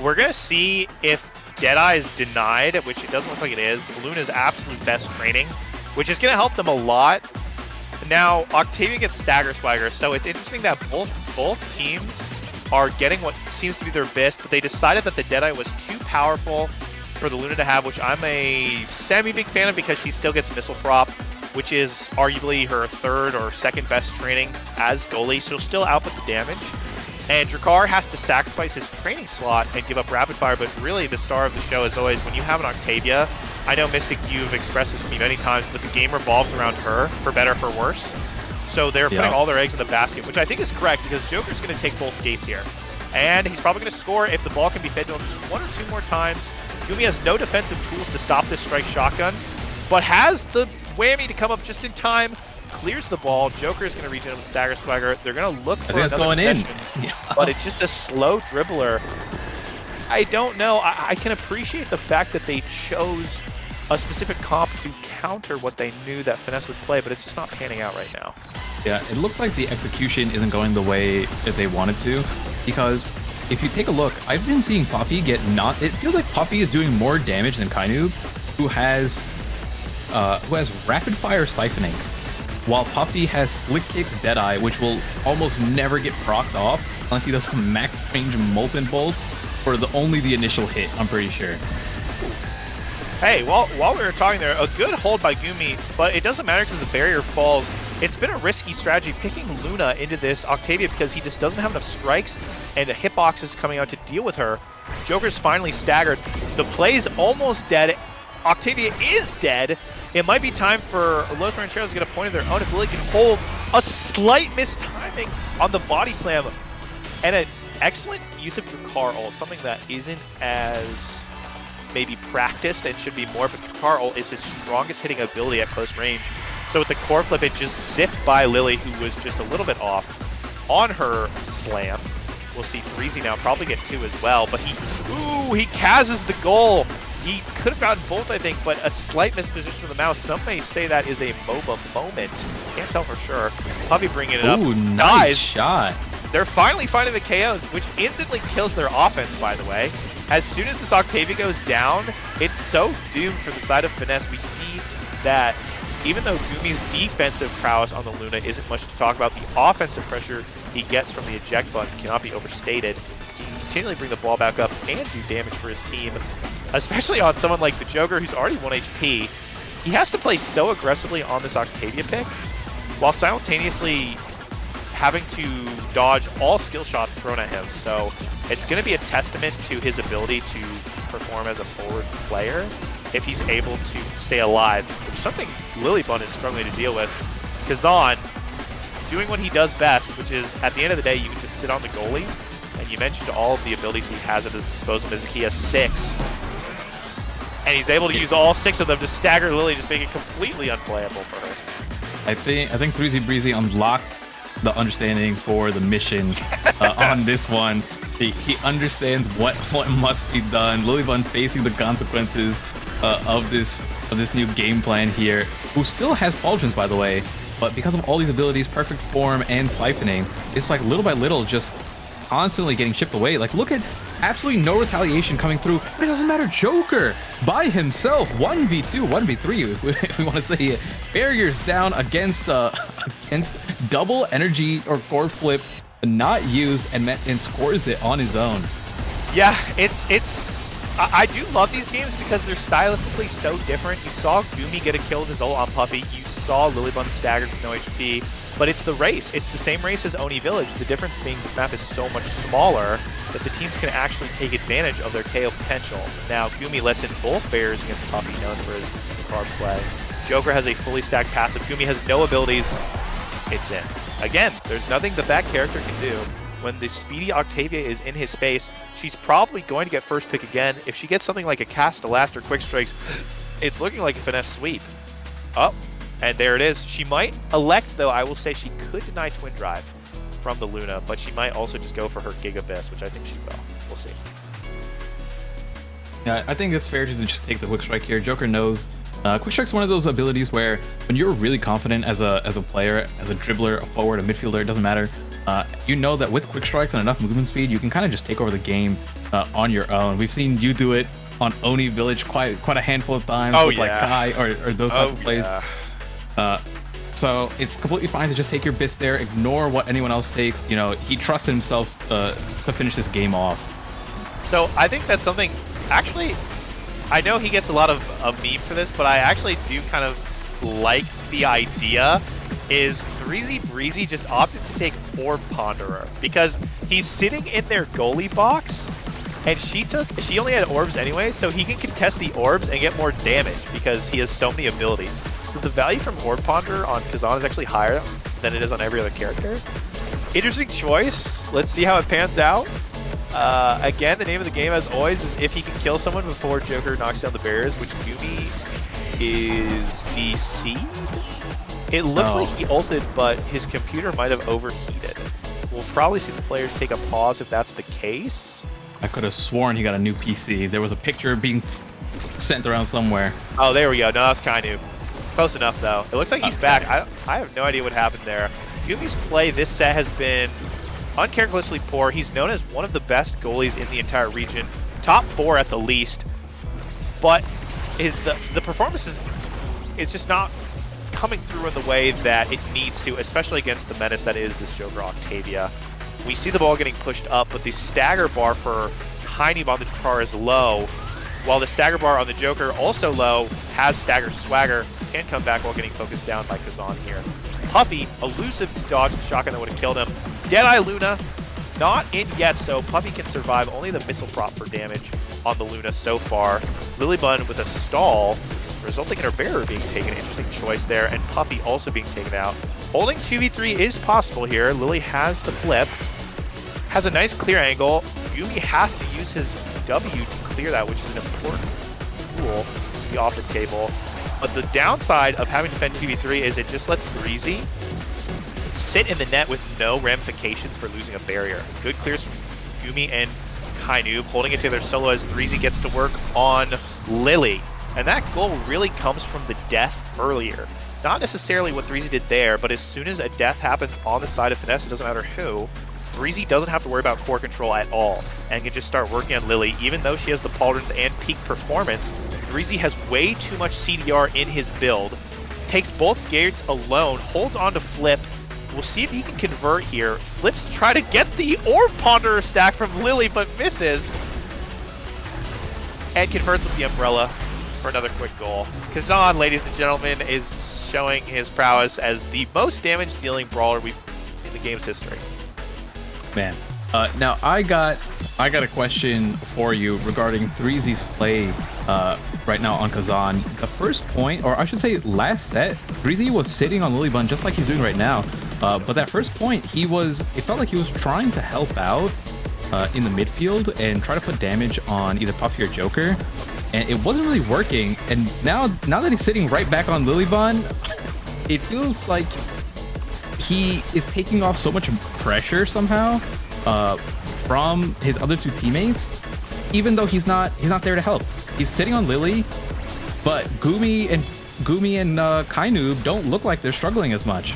We're going to see if Deadeye is denied, which it doesn't look like it is. Luna's absolute best training, which is going to help them a lot. Now, Octavia gets Stagger Swagger, so it's interesting that both teams are getting what seems to be their best, but they decided that the Deadeye was too powerful for the Luna to have, which I'm a semi-big fan of because she still gets Missile Prop. which is arguably her third or second best training as goalie. She'll still output the damage. And Drakkar has to sacrifice his training slot and give up rapid fire, but really the star of the show is always when you have an Octavia. I know, Mystic, you've expressed this to me many times, but the game revolves around her, for better, for worse. So they're putting all their eggs in the basket, which I think is correct because Joker's going to take both gates here. And he's probably going to score if the ball can be fed to him just one or two more times. Goomy has no defensive tools to stop this strike shotgun, but has the whammy to come up just in time. Clears the ball. Joker is going to reach in with Stagger Swagger. They're going to look for another going possession, in. But it's just a slow dribbler. I don't know. I can appreciate the fact that they chose a specific comp to counter what they knew that Finesse would play, but it's just not panning out right now. Yeah, it looks like the execution isn't going the way that they wanted to, because if you take a look, I've been seeing Puffy get not. It feels like Puffy is doing more damage than Kienoob, who has rapid fire siphoning, while Puffy has slick kicks Deadeye, which will almost never get procced off unless he does a max range Molten Bolt for only the initial hit, I'm pretty sure. Hey, while we were talking there, a good hold by Goomy, but it doesn't matter because the barrier falls. It's been a risky strategy picking Luna into this Octavia because he just doesn't have enough strikes and a hitbox is coming out to deal with her. Joker's finally staggered. The play's almost dead. Octavia is dead. It might be time for Los Rancheros to get a point of their own if Lily can hold a slight mistiming on the body slam. And an excellent use of Drakkar ult, something that isn't as maybe practiced and should be more, but Drakkar ult is his strongest hitting ability at close range. So with the core flip, it just zipped by Lily, who was just a little bit off on her slam. We'll see Threezy now probably get two as well, but he Kaz's the goal. He could have gotten both, I think, but a slight misposition of the mouse. Some may say that is a MOBA moment. Can't tell for sure. Puffy bringing it up. Ooh, nice shot. They're finally finding the KOs, which instantly kills their offense, by the way. As soon as this Octavia goes down, it's so doomed for the side of Finesse. We see that even though Goomy's defensive prowess on the Luna isn't much to talk about, the offensive pressure he gets from the eject button cannot be overstated. He can continually bring the ball back up and do damage for his team, especially on someone like the Joker who's already 1 HP. He has to play so aggressively on this Octavia pick, while simultaneously having to dodge all skill shots thrown at him. So it's going to be a testament to his ability to perform as a forward player if he's able to stay alive, which is something Lilybunn is struggling to deal with. Kazan doing what he does best, which is at the end of the day, you can just sit on the goalie. And you mentioned all of the abilities he has at his disposal. He has 6. And he's able to use all 6 of them to stagger Lily, just make it completely unplayable for her. I think ThreezyBreezy unlocked the understanding for the mission on this one. He understands what must be done. Lilybunn facing the consequences of this new game plan here, who still has pauldrons, by the way, but because of all these abilities, perfect form and siphoning, it's like little by little just constantly getting chipped away. Like, look at absolutely no retaliation coming through, but it doesn't matter. Joker by himself, 1v2, 1v3 if we want to say it. Barriers down against double energy or core flip, not used, and scores it on his own. Yeah, I do love these games because they're stylistically so different. You saw Goomy get a kill with his ult on Puffy. You saw Lilybunn staggered with no HP. But it's the race. It's the same race as Oni Village. The difference being this map is so much smaller that the teams can actually take advantage of their KO potential. Now, Goomy lets in both bears against Puffy, known for his card play. Joker has a fully stacked passive. Goomy has no abilities. It's in. Again, there's nothing that character can do. When the speedy Octavia is in his space, she's probably going to get first pick again. If she gets something like a cast, a last, or quick strikes, it's looking like a Finesse sweep. Oh. And there it is. She might elect, though, I will say she could deny Twin Drive from the Luna, but she might also just go for her Gigabyss, which I think she will. We'll see. Yeah, I think it's fair to just take the Quick Strike here. Joker knows Quick Strike's one of those abilities where when you're really confident as a player, as a dribbler, a forward, a midfielder, it doesn't matter. You know that with Quick Strikes and enough movement speed, you can kind of just take over the game on your own. We've seen you do it on Oni Village quite a handful of times with like Kai or those type of plays. Yeah. So it's completely fine to just take your bits there, ignore what anyone else takes. You know, he trusts himself to finish this game off. So I think that's something, actually, I know he gets a lot of meme for this, but I actually do kind of like the idea is ThreezyBreezy just opted to take Orb Ponderer because he's sitting in their goalie box, and she only had orbs anyway, so he can contest the orbs and get more damage because he has so many abilities. So the value from Orb Ponderer on Kazan is actually higher than it is on every other character. Interesting choice. Let's see how it pans out. Again, the name of the game, as always, is if he can kill someone before Joker knocks down the barriers, which Goomy is DC. It looks like he ulted, but his computer might have overheated. We'll probably see the players take a pause if that's the case. I could have sworn he got a new PC. There was a picture being sent around somewhere. Oh, there we go. No, that's Kienoob. Close enough, though. It looks like he's back. I have no idea what happened there. Goomy's play this set has been uncharacteristically poor. He's known as one of the best goalies in the entire region. Top 4 at the least. But the performance is just not coming through in the way that it needs to, especially against the menace that is this Joker Octavia. We see the ball getting pushed up, but the stagger bar for Kienoob on the Jakar is low, while the stagger bar on the Joker, also low, has stagger swagger, can come back while getting focused down by Kazan here. Puffy, elusive to dodge the shotgun that would have killed him. Deadeye Luna, not in yet, so Puffy can survive only the missile prop for damage on the Luna so far. Lilybunn with a stall, resulting in her barrier being taken. Interesting choice there, and Puffy also being taken out. Holding 2v3 is possible here. Lily has the flip, has a nice clear angle. Goomy has to use his W to clear that, which is an important tool to be off the table. But the downside of having to defend 2v3 is it just lets Threezy sit in the net with no ramifications for losing a barrier. Good clears from Goomy and Kienoob, holding it together solo as Threezy gets to work on Lily. And that goal really comes from the death earlier. Not necessarily what Threezy did there, but as soon as a death happens on the side of Finesse, it doesn't matter who, Threezy doesn't have to worry about core control at all, and can just start working on Lily. Even though she has the pauldrons and peak performance, Threezy has way too much CDR in his build, takes both gates alone, holds on to Flip. We'll see if he can convert here. Flips try to get the Orb Ponderer stack from Lily, but misses. And converts with the Umbrella for another quick goal. Kazan, ladies and gentlemen, is showing his prowess as the most damage-dealing brawler in the game's history. Man, now I got a question for you regarding Threezy's play right now on Kazan. The first point, or I should say last set, Threezy was sitting on Lilybunn just like he's doing right now. But that first point, it felt like he was trying to help out in the midfield and try to put damage on either Puffy or Joker, and it wasn't really working. And now that he's sitting right back on Lilybunn, it feels like he is taking off so much pressure somehow from his other two teammates, even though he's not there to help. He's sitting on Lily, but Goomy and Kienoob don't look like they're struggling as much.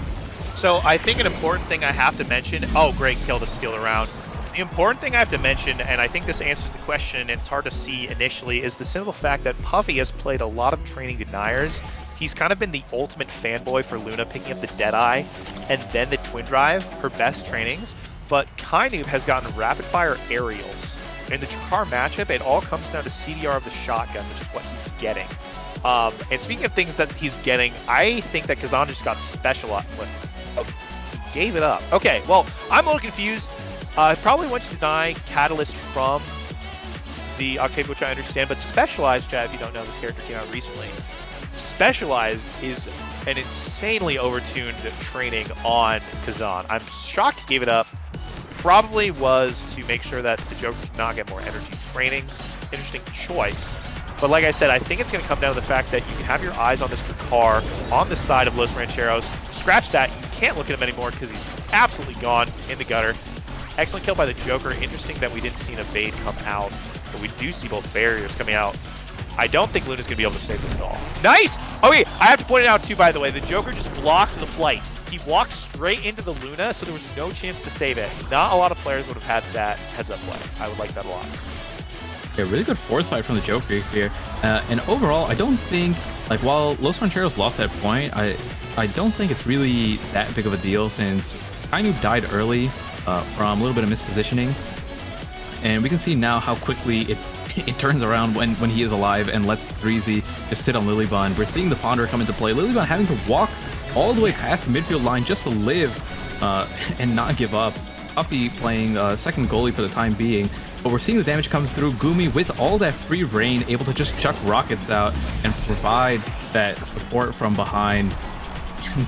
So I think an important thing I have to mention, oh great kill to steal around. The important thing I have to mention, and I think this answers the question and it's hard to see initially, is the simple fact that Puffy has played a lot of training deniers. He's kind of been the ultimate fanboy for Luna, picking up the Deadeye and then the Twin Drive, her best trainings. But Kienoob has gotten rapid fire aerials. In the Jakar matchup, it all comes down to CDR of the shotgun, which is what he's getting. And speaking of things that he's getting, I think that Kazan just got specialized. Oh, he gave it up. Okay, well, I'm a little confused. I probably want to deny Catalyst from the Octave, which I understand, but Specialized, Chad, if you don't know, this character came out recently. Specialized is an insanely overtuned training on Kazan. I'm shocked he gave it up. Probably was to make sure that the Joker could not get more energy trainings. Interesting choice. But like I said, I think it's going to come down to the fact that you can have your eyes on this Jakar on the side of Los Rancheros. Scratch that. You can't look at him anymore because he's absolutely gone in the gutter. Excellent kill by the Joker. Interesting that we didn't see an evade come out, but we do see both barriers coming out. I don't think Luna's going to be able to save this at all. Nice! Okay, I have to point it out too, by the way. The Joker just blocked the flight. He walked straight into the Luna, so there was no chance to save it. Not a lot of players would have had that heads-up play. I would like that a lot. Yeah, really good foresight from the Joker here. And overall, I don't think, like, while Los Rancheros lost that point, I don't think it's really that big of a deal, since Kienoob died early from a little bit of mispositioning. And we can see now how quickly it it turns around when he is alive and lets ThreezyBreezy just sit on Lilybunn. We're seeing the Ponder come into play. Lilybunn having to walk all the way past the midfield line just to live and not give up. Puffy playing second goalie for the time being, but we're seeing the damage come through. Goomy with all that free reign, able to just chuck rockets out and provide that support from behind.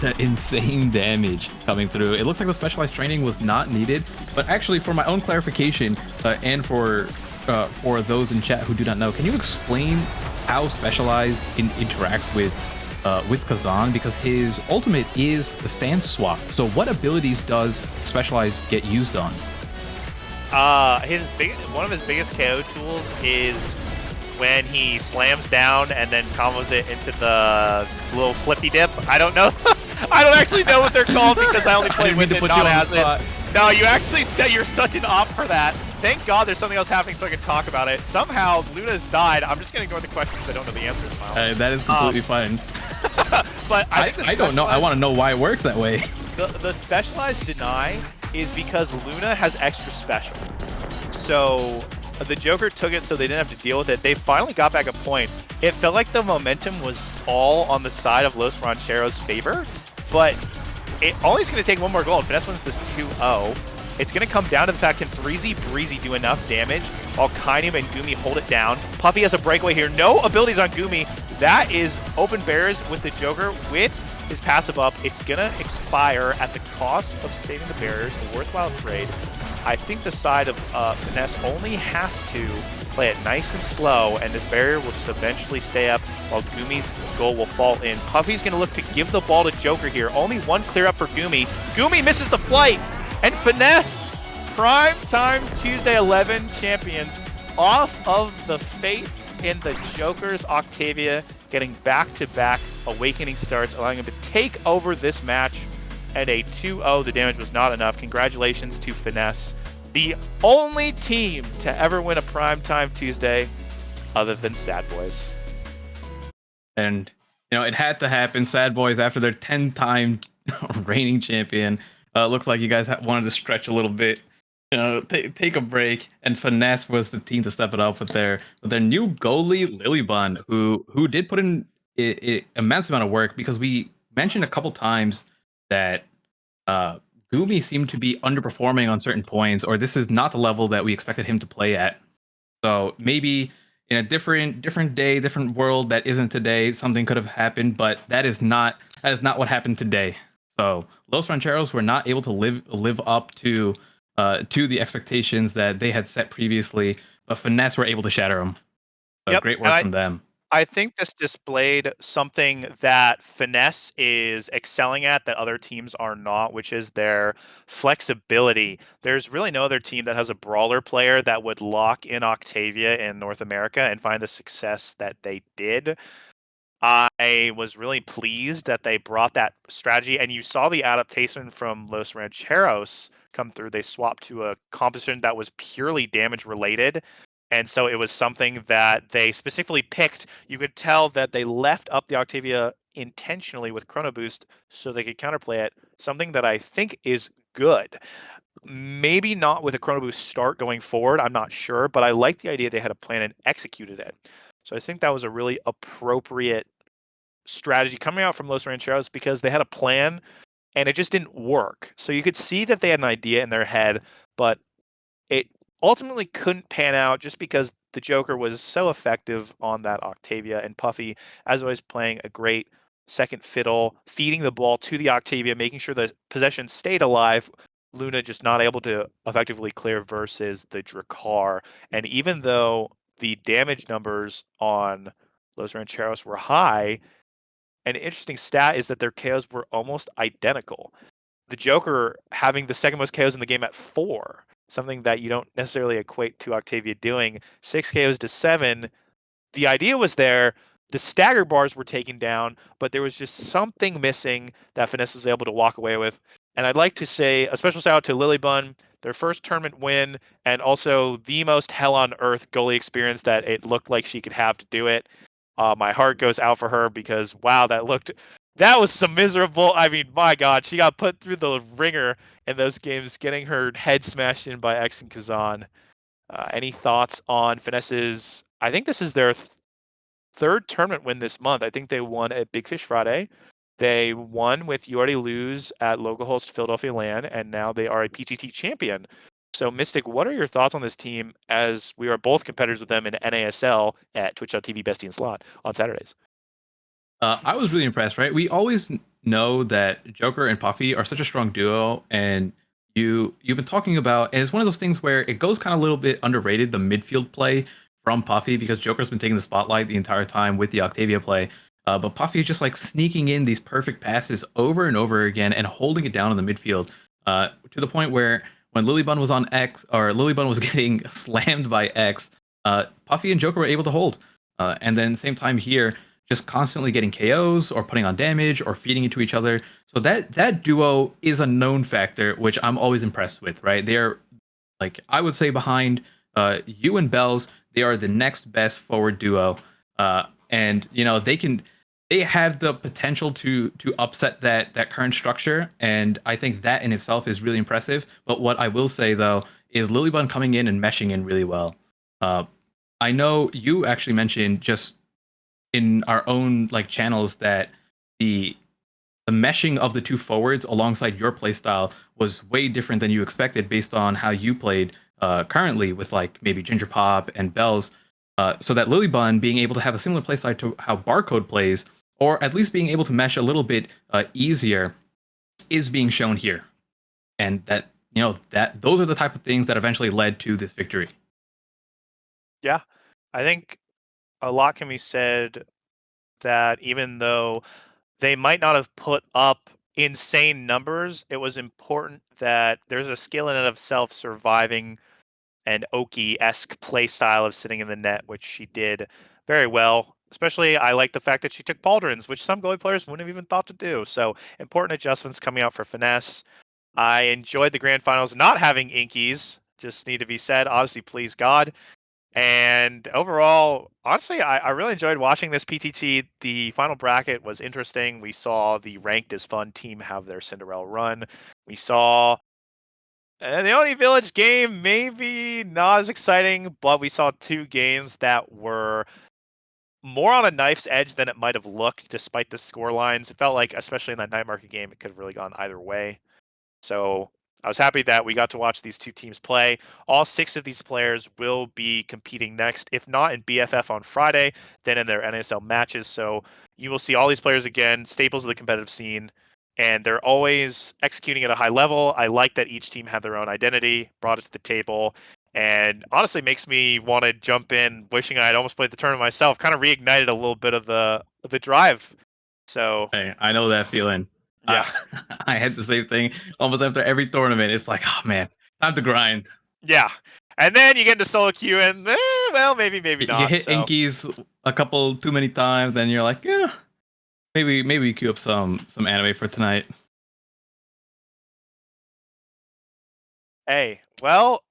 The insane damage coming through. It looks like the specialized training was not needed, but actually, for my own clarification and for those in chat who do not know, can you explain how specialized interacts with Kazan? Because his ultimate is the stance swap. So what abilities does specialized get used on? One of his biggest KO tools is when he slams down and then combos it into the little flippy dip. I don't know. I don't actually know what they're called because I only played with it, not as it. No, you actually said you're such an op for that. Thank God there's something else happening so I can talk about it. Somehow Luna's died. I'm just going to ignore the question because I don't know the answers, Miles. That is completely fine. But I don't know. I want to know why it works that way. The specialized deny is because Luna has extra special. So the Joker took it so they didn't have to deal with it. They finally got back a point. It felt like the momentum was all on the side of Los Rancheros' favor, but it only is going to take one more goal. And Finesse wins this 2-0. It's going to come down to the fact, can ThreezyBreezy do enough damage while Kienoob and Goomy hold it down? Puffy has a breakaway here. No abilities on Goomy. That is open barriers with the Joker with his passive up. It's going to expire at the cost of saving the barriers. A worthwhile trade. I think the side of Finesse only has to play it nice and slow, and this barrier will just eventually stay up while Goomy's goal will fall in. Puffy's going to look to give the ball to Joker here. Only one clear up for Goomy. Goomy misses the flight, and Finesse, Primetime Tuesday 11 champions, off of the faith in the Joker's Octavia, getting back-to-back awakening starts, allowing him to take over this match. At a 2-0, the damage was not enough. Congratulations to Finesse, the only team to ever win a Primetime Tuesday other than Sad Boys. And, it had to happen. Sad Boys, after their 10-time reigning champion, looks like you guys wanted to stretch a little bit, take a break. And Finesse was the team to step it up with their new goalie, Lilybunn, who did put in an immense amount of work, because we mentioned a couple times that Goomy seemed to be underperforming on certain points, or this is not the level that we expected him to play at. So maybe in a different day, different world that isn't today, something could have happened, but that is not what happened today. So Los Rancheros were not able to live up to the expectations that they had set previously, but Finesse were able to shatter them. So Yep. Great work from them. I think this displayed something that Finesse is excelling at that other teams are not, which is their flexibility. There's really no other team that has a brawler player that would lock in Octavia in North America and find the success that they did. I was really pleased that they brought that strategy, and you saw the adaptation from Los Rancheros come through. They swapped to a composition that was purely damage related. And so it was something that they specifically picked. You could tell that they left up the Octavia intentionally with Chrono Boost so they could counterplay it, something that I think is good. Maybe not with a Chrono Boost start going forward, I'm not sure, but I like the idea they had a plan and executed it. So I think that was a really appropriate strategy coming out from Los Rancheros, because they had a plan and it just didn't work. So you could see that they had an idea in their head, but it ultimately couldn't pan out just because the Joker was so effective on that Octavia, and Puffy, as always, playing a great second fiddle, feeding the ball to the Octavia, making sure the possession stayed alive. Luna just not able to effectively clear versus the Drakkar. And even though the damage numbers on Los Rancheros were high, an interesting stat is that their KOs were almost identical. The Joker having the second most KOs in the game at 4, something that you don't necessarily equate to Octavia doing. 6 KOs to 7. The idea was there. The stagger bars were taken down, but there was just something missing that Finesse was able to walk away with. And I'd like to say a special shout out to Lilybunn, their first tournament win, and also the most hell on earth goalie experience that it looked like she could have to do it. My heart goes out for her, because wow, that was some miserable. I mean, my God, she got put through the ringer in those games, getting her head smashed in by X and Kazan. Any thoughts on Finesse's? I think this is their third tournament win this month. I think they won at Big Fish Friday. They won with You Already Lose at local host Philadelphia LAN, and now they are a PTT champion. So, Mystic, what are your thoughts on this team as we are both competitors with them in NASL at Twitch.tv Bestie and Slot on Saturdays? I was really impressed, right? We always know that Joker and Puffy are such a strong duo, and you've been talking about, and it's one of those things where it goes kind of a little bit underrated, the midfield play from Puffy, because Joker's been taking the spotlight the entire time with the Octavia play. But Puffy is just like sneaking in these perfect passes over and over again and holding it down in the midfield to the point where when Lilybunn was on X, or Lilybunn was getting slammed by X, Puffy and Joker were able to hold. And then same time here, just constantly getting KOs or putting on damage or feeding into each other. So that duo is a known factor, which I'm always impressed with, right? They're like, I would say behind you and Bells, they are the next best forward duo. And you know, they have the potential to upset that current structure. And I think that in itself is really impressive. But what I will say though is Lilybunn coming in and meshing in really well. I know you actually mentioned just in our own like channels that the meshing of the two forwards alongside your playstyle was way different than you expected based on how you played currently with like maybe Ginger Pop and Bells. So that Lilybunn being able to have a similar playstyle to how Barcode plays, or at least being able to mesh a little bit easier, is being shown here, and that that those are the type of things that eventually led to this victory. Yeah, I think a lot can be said that even though they might not have put up insane numbers, it was important that there's a skill in and of self surviving an Oki-esque play style of sitting in the net, which she did very well. Especially, I like the fact that she took pauldrons, which some goalie players wouldn't have even thought to do. So, important adjustments coming out for Finesse. I enjoyed the grand finals not having inkies, just need to be said. Honestly, please God. And overall, honestly, I really enjoyed watching this PTT. The final bracket was interesting. We saw the ranked as fun team have their Cinderella run. We saw the only village game, maybe not as exciting, but we saw two games that were more on a knife's edge than it might have looked, despite the score lines. It felt like, especially in that night market game, it could have really gone either way. So I was happy that we got to watch these two teams play. All 6 of these players will be competing next, if not in BFF on Friday, then in their NASL matches. So you will see all these players again, staples of the competitive scene, and they're always executing at a high level. I like that each team had their own identity, brought it to the table, and honestly makes me want to jump in, wishing I'd almost played the tournament myself. Kind of reignited a little bit of the drive. So Hey, I know that feeling. yeah. I had the same thing almost after every tournament. It's like, oh man, time to grind. Yeah. And then you get into solo queue and well, maybe You not. hit So Inkies a couple too many times, then you're like, yeah, maybe queue up some anime for tonight. hey, well,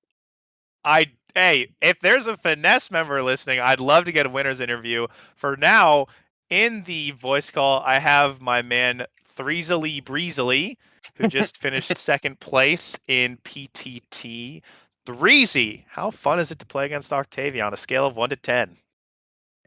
if there's a Finesse member listening, I'd love to get a winner's interview. For now, in the voice call, I have my man ThreezyBreezy, who just finished second place in PTT. Threezy, how fun is it to play against Octavia on a scale of 1 to 10?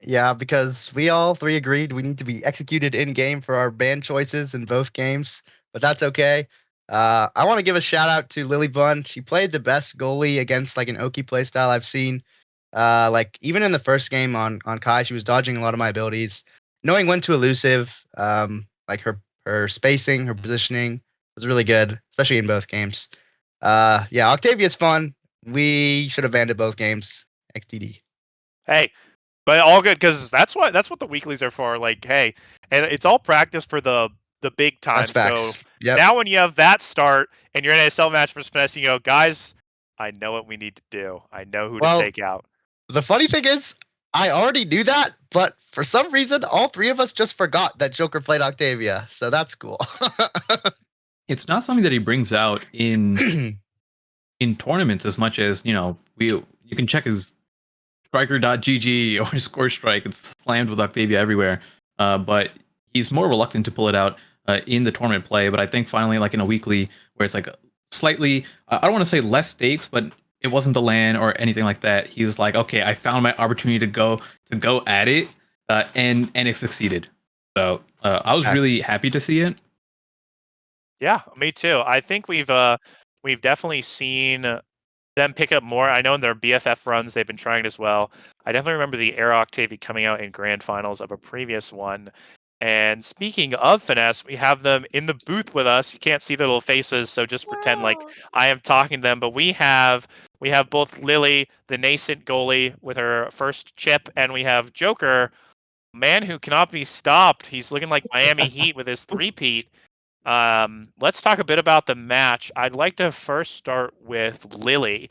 Yeah, because we all three agreed we need to be executed in game for our ban choices in both games, but that's okay. I want to give a shout out to Lilybunn. She played the best goalie against like an Oki playstyle I've seen. Like even in the first game on Kai, she was dodging a lot of my abilities, knowing when to elusive. Like her spacing, her positioning was really good, especially in both games. Yeah, Octavia's fun. We should have banned it both games. XTD. Hey, but all good because that's what the weeklies are for. Like, hey, and it's all practice for the big That's time. So facts. Yep. now when you have that start and you're in ASL match versus Finesse, you go, guys, I know what we need to do. I know who to Well, take out. the funny thing is, I already knew that, but for some reason, all three of us just forgot that Joker played Octavia. So that's cool. It's not something that he brings out in tournaments as much as, you can check his striker.gg or score strike. It's slammed with Octavia everywhere. But he's more reluctant to pull it out in the tournament play. But I think finally, like in a weekly where it's like slightly, I don't want to say less stakes, but it wasn't the LAN or anything like that. He was like, okay, I found my opportunity to go at it, and it succeeded. So I was really X. happy to see it. Yeah, me too. I think we've definitely seen them pick up more. I know in their BFF runs they've been trying it as well. I definitely remember the Air Octavie coming out in grand finals of a previous one. And speaking of Finesse, we have them in the booth with us. You can't see their little faces, so just pretend like Wow. I am talking to them. But we have both Lily, the nascent goalie, with her first chip, and we have Joker, man who cannot be stopped. He's looking like Miami Heat with his three-peat. Let's talk a bit about the match. I'd like to first start with Lily.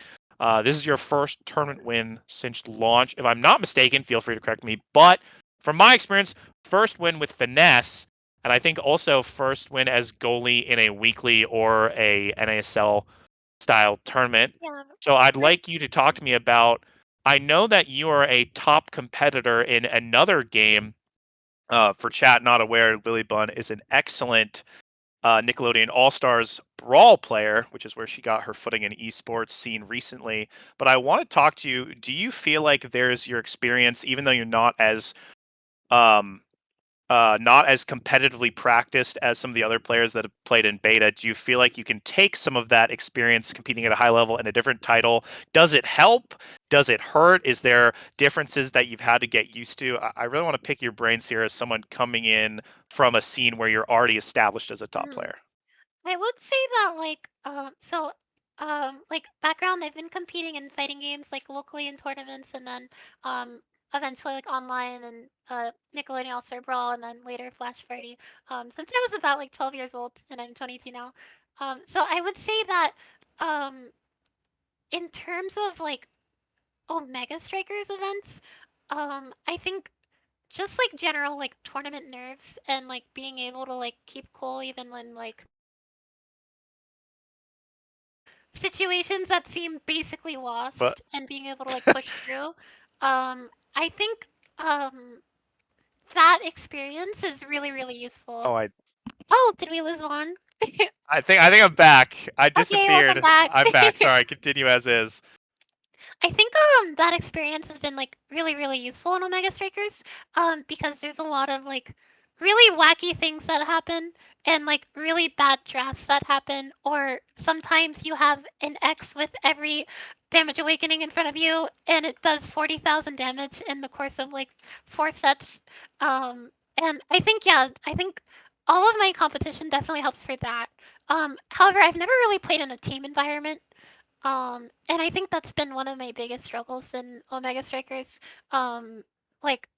This is your first tournament win since launch. If I'm not mistaken, feel free to correct me. But from my experience, first win with Finesse, and I think also first win as goalie in a weekly or a NASL style tournament. Yeah. So I'd like you to talk to me about. I know that you are a top competitor in another game. For chat not aware, Lilybunn is an excellent Nickelodeon All Stars Brawl player, which is where she got her footing in esports scene recently. But I want to talk to you. Do you feel like there's your experience, even though you're um, not as competitively practiced as some of the other players that have played in beta? Do you feel like you can take some of that experience competing at a high level in a different title? Does it help? Does it hurt? Is there differences that you've had to get used to? I really want to pick your brains here as someone coming in from a scene where you're already established as a top Mhm. player. I would say that like background, I've been competing in fighting games like locally in tournaments and then um eventually like online and Nickelodeon All Star Brawl and then later Flash Party since I was about like 12 years old and I'm 22 now. So I would say that um in terms of like Omega Strikers events, I think just like general like tournament nerves and like being able to like keep cool even when like situations that seem basically But lost and being able to like push through. I think that experience is really really useful. oh, I Oh, did we lose one? I think I'm back. I Okay, welcome disappeared. back. I'm back. Sorry, continue as is. I think that experience has been like really really useful in Omega Strikers because there's a lot of like really wacky things that happen and like really bad drafts that happen or sometimes you have an X with every damage awakening in front of you and it does 40,000 damage in the course of like 4 sets and I think all of my competition definitely helps for that. However, I've never really played in a team environment and I think that's been one of my biggest struggles in Omega Strikers. Like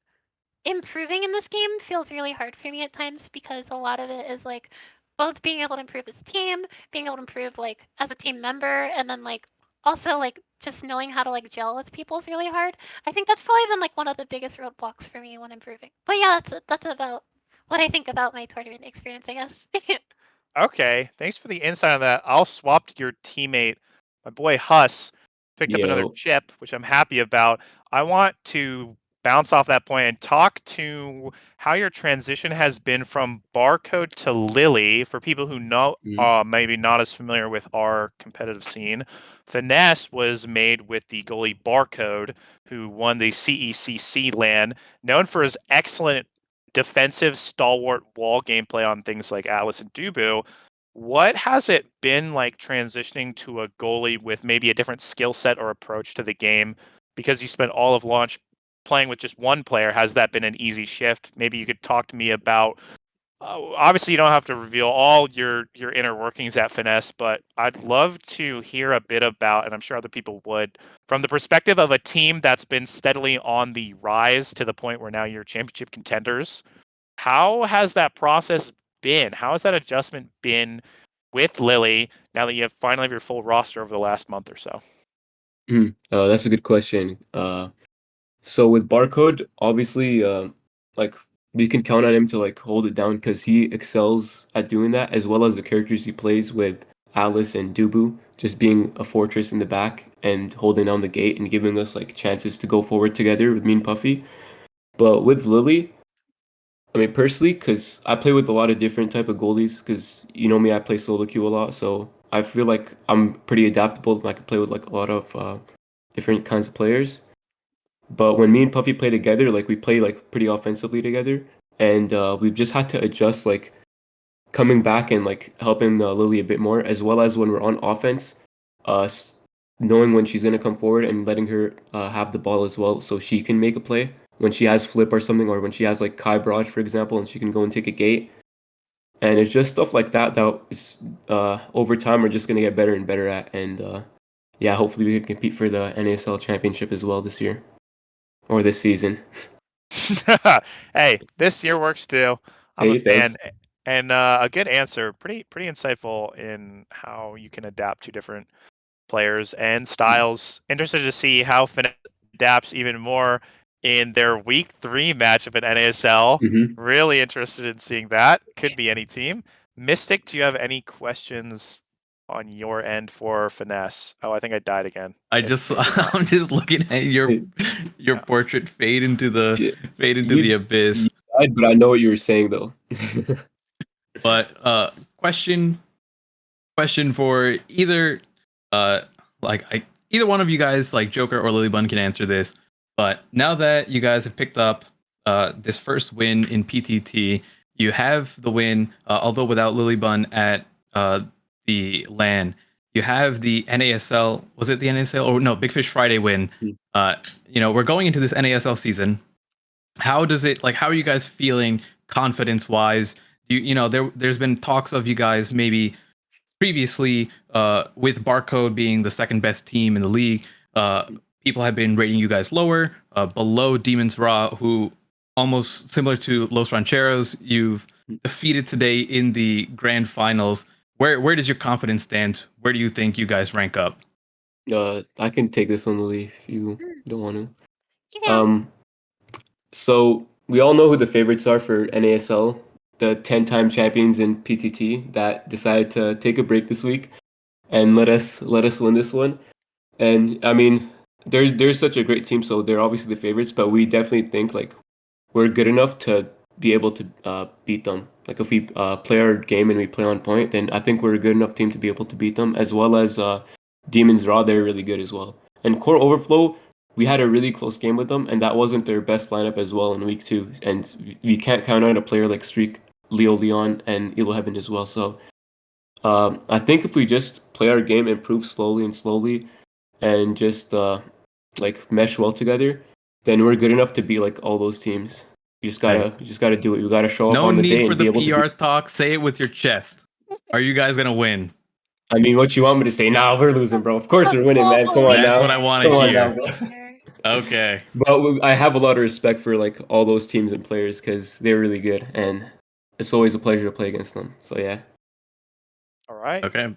improving in this game feels really hard for me at times because a lot of it is like both being able to improve as a team, being able to improve like as a team member, and then like also like just knowing how to like gel with people is really hard. I think that's probably been like one of the biggest roadblocks for me when improving. But yeah, that's about what I think about my tournament experience, I guess. Okay, thanks for the insight on that. I'll swap to your teammate, my boy Huss, picked up another Yo. chip, which I'm happy about. I want to bounce off that point and talk to how your transition has been from Barcode to Lily. For people who know, Mhm. maybe not as familiar with our competitive scene, Finesse was made with the goalie Barcode, who won the CECC LAN, known for his excellent defensive stalwart wall gameplay on things like Atlas and Dubu. What has it been like transitioning to a goalie with maybe a different skill set or approach to the game? Because you spent all of launch playing with just one player, has that been an easy shift? Maybe you could talk to me about. Obviously, you don't have to reveal all your inner workings at Finesse, but I'd love to hear a bit about, and I'm sure other people would, from the perspective of a team that's been steadily on the rise to the point where now you're championship contenders. How has that process been? How has that adjustment been with Lily now that you have finally have your full roster over the last month or so? That's a good question. So with Barcode, obviously, like we can count on him to like hold it down because he excels at doing that, as well as the characters he plays with Alice and Dubu, just being a fortress in the back and holding down the gate and giving us like chances to go forward together with me and Puffy. But with Lily, I mean personally, because I play with a lot of different type of goalies, because you know me, I play solo queue a lot, so I feel like I'm pretty adaptable and I can play with like a lot of different kinds of players. But when me and Puffy play together, like we play like pretty offensively together, and we've just had to adjust like coming back and like helping Lily a bit more, as well as when we're on offense, knowing when she's gonna come forward and letting her have the ball as well, so she can make a play when she has flip or something, or when she has like Kai Barrage, for example, and she can go and take a gate. And it's just stuff like that that is over time we're just gonna get better and better at, and yeah, hopefully we can compete for the NASL championship as well this year or this season. Hey, this year works too. I'm Hey, a it fan, does. and a good answer. Pretty insightful in how you can adapt to different players and styles. Interested to see how Finesse adapts even more in their week 3 matchup at NASL. Mm-hmm. Really interested in seeing that. Could be any team. Mystic, do you have any questions on your end for Finesse? Oh, I think I died again. I If just you're not. I'm just looking at your Yeah. portrait fade into the Yeah, abyss. you died, but I know what you were saying though. But question for either uh either one of you guys, like Joker or Lilybunn, can answer this. But now that you guys have picked up this first win in PTT, you have the win, although without Lilybunn at the LAN. You have the NASL. Was it the NASL? Oh no, Big Fish Friday win. We're going into this NASL season. How does it like? How are you guys feeling confidence wise? There's been talks of you guys maybe previously, with Barcode being the second best team in the league, people have been rating you guys lower, below Demons Raw, who almost similar to Los Rancheros, you've defeated today in the grand finals. Where does your confidence stand? Where do you think you guys rank up? I can take this one, Lily, if you Mm. don't want to. Yeah. So we all know who the favorites are for NASL, the 10-time champions in PTT that decided to take a break this week and let us win this one. And I mean, there's such a great team, so they're obviously the favorites, but we definitely think like we're good enough to be able to beat them. Like if we play our game and we play on point, then I think we're a good enough team to be able to beat them, as well as Demons Raw. They're really good as well. And Core Overflow, we had a really close game with them, and that wasn't their best lineup as well in week 2. And we can't count on a player like Streak, Leo Leon, and Elo Heaven as well. So I think if we just play our game, improve slowly and slowly, and just like mesh well together, then we're good enough to be like all those teams. You just gotta do it. You gotta show up No on the need day for and the be able to PR be. talk. Say it with your chest. Are you guys gonna win? I mean, what you want me to say? Nah, we're losing, bro. Of course we're winning, man. Come on That's now. what I want to Come on now, hear. bro. Okay. But I have a lot of respect for like all those teams and players because they're really good, and it's always a pleasure to play against them. So yeah. All right. Okay.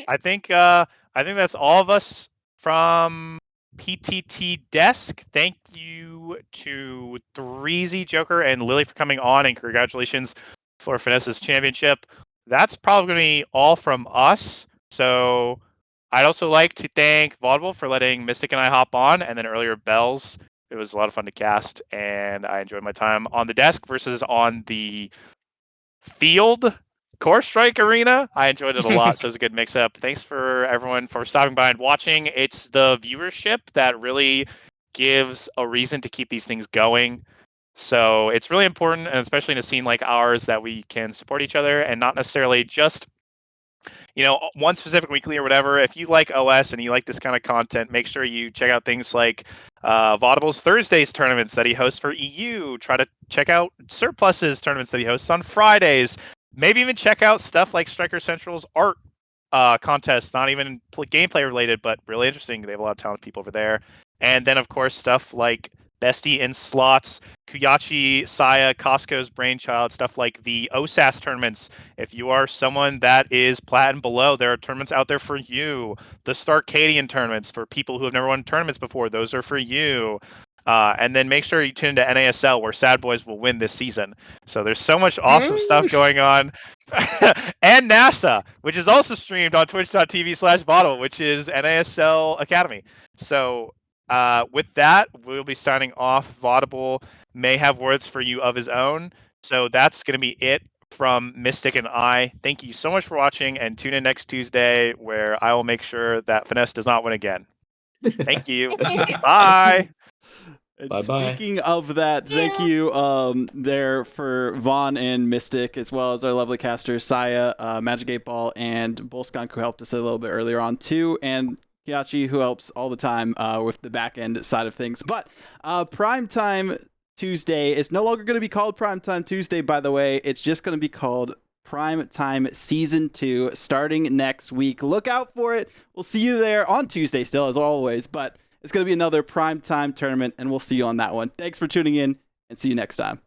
I think that's all of us from PTT Desk. Thank you to ThreezyBreezy, Joker, and Lily for coming on, and congratulations for Finesse's championship. That's probably going to be all from us. So I'd also like to thank Vaudible for letting Mystic and I hop on, and then earlier Bells. It was a lot of fun to cast, and I enjoyed my time on the desk versus on the field Core Strike Arena. I enjoyed it a lot, so it was a good mix up. Thanks for everyone for stopping by and watching. It's the viewership that really gives a reason to keep these things going. So it's really important, and especially in a scene like ours, that we can support each other and not necessarily just one specific weekly or whatever. If you like OS and you like this kind of content, make sure you check out things like Vaudible's Thursdays tournaments that he hosts for EU. Try to check out Surplus's tournaments that he hosts on Fridays. Maybe even check out stuff like Striker Central's art contests, not even gameplay related, but really interesting. They have a lot of talented people over there. And then, of course, stuff like Bestie in Slots, Kuyachi, Saya, Costco's Brainchild, stuff like the OSAS tournaments. If you are someone that is plat and below, there are tournaments out there for you. The Starcadian tournaments for people who have never won tournaments before, those are for you. And then make sure you tune into NASL, where Sad Boys will win this season. So there's so much awesome stuff going on. And NASA, which is also streamed on twitch.tv/Vodible, which is NASL Academy. So with that, we'll be signing off. Vodible may have words for you of his own. So that's going to be it from Mystic and I. Thank you so much for watching, and tune in next Tuesday where I will make sure that Finesse does not win again. Thank you. Bye. And Bye-bye. speaking of that, thank you there for Vaughn and Mystic, as well as our lovely casters, Saya, Magic 8 Ball, and Bullskunk, who helped us a little bit earlier on too, and Kiachi, who helps all the time with the back end side of things. But Primetime Tuesday is no longer going to be called Primetime Tuesday, by the way. It's just going to be called Primetime Season 2, starting next week. Look out for it. We'll see you there on Tuesday still, as always, but it's going to be another Primetime tournament, and we'll see you on that one. Thanks for tuning in, and see you next time.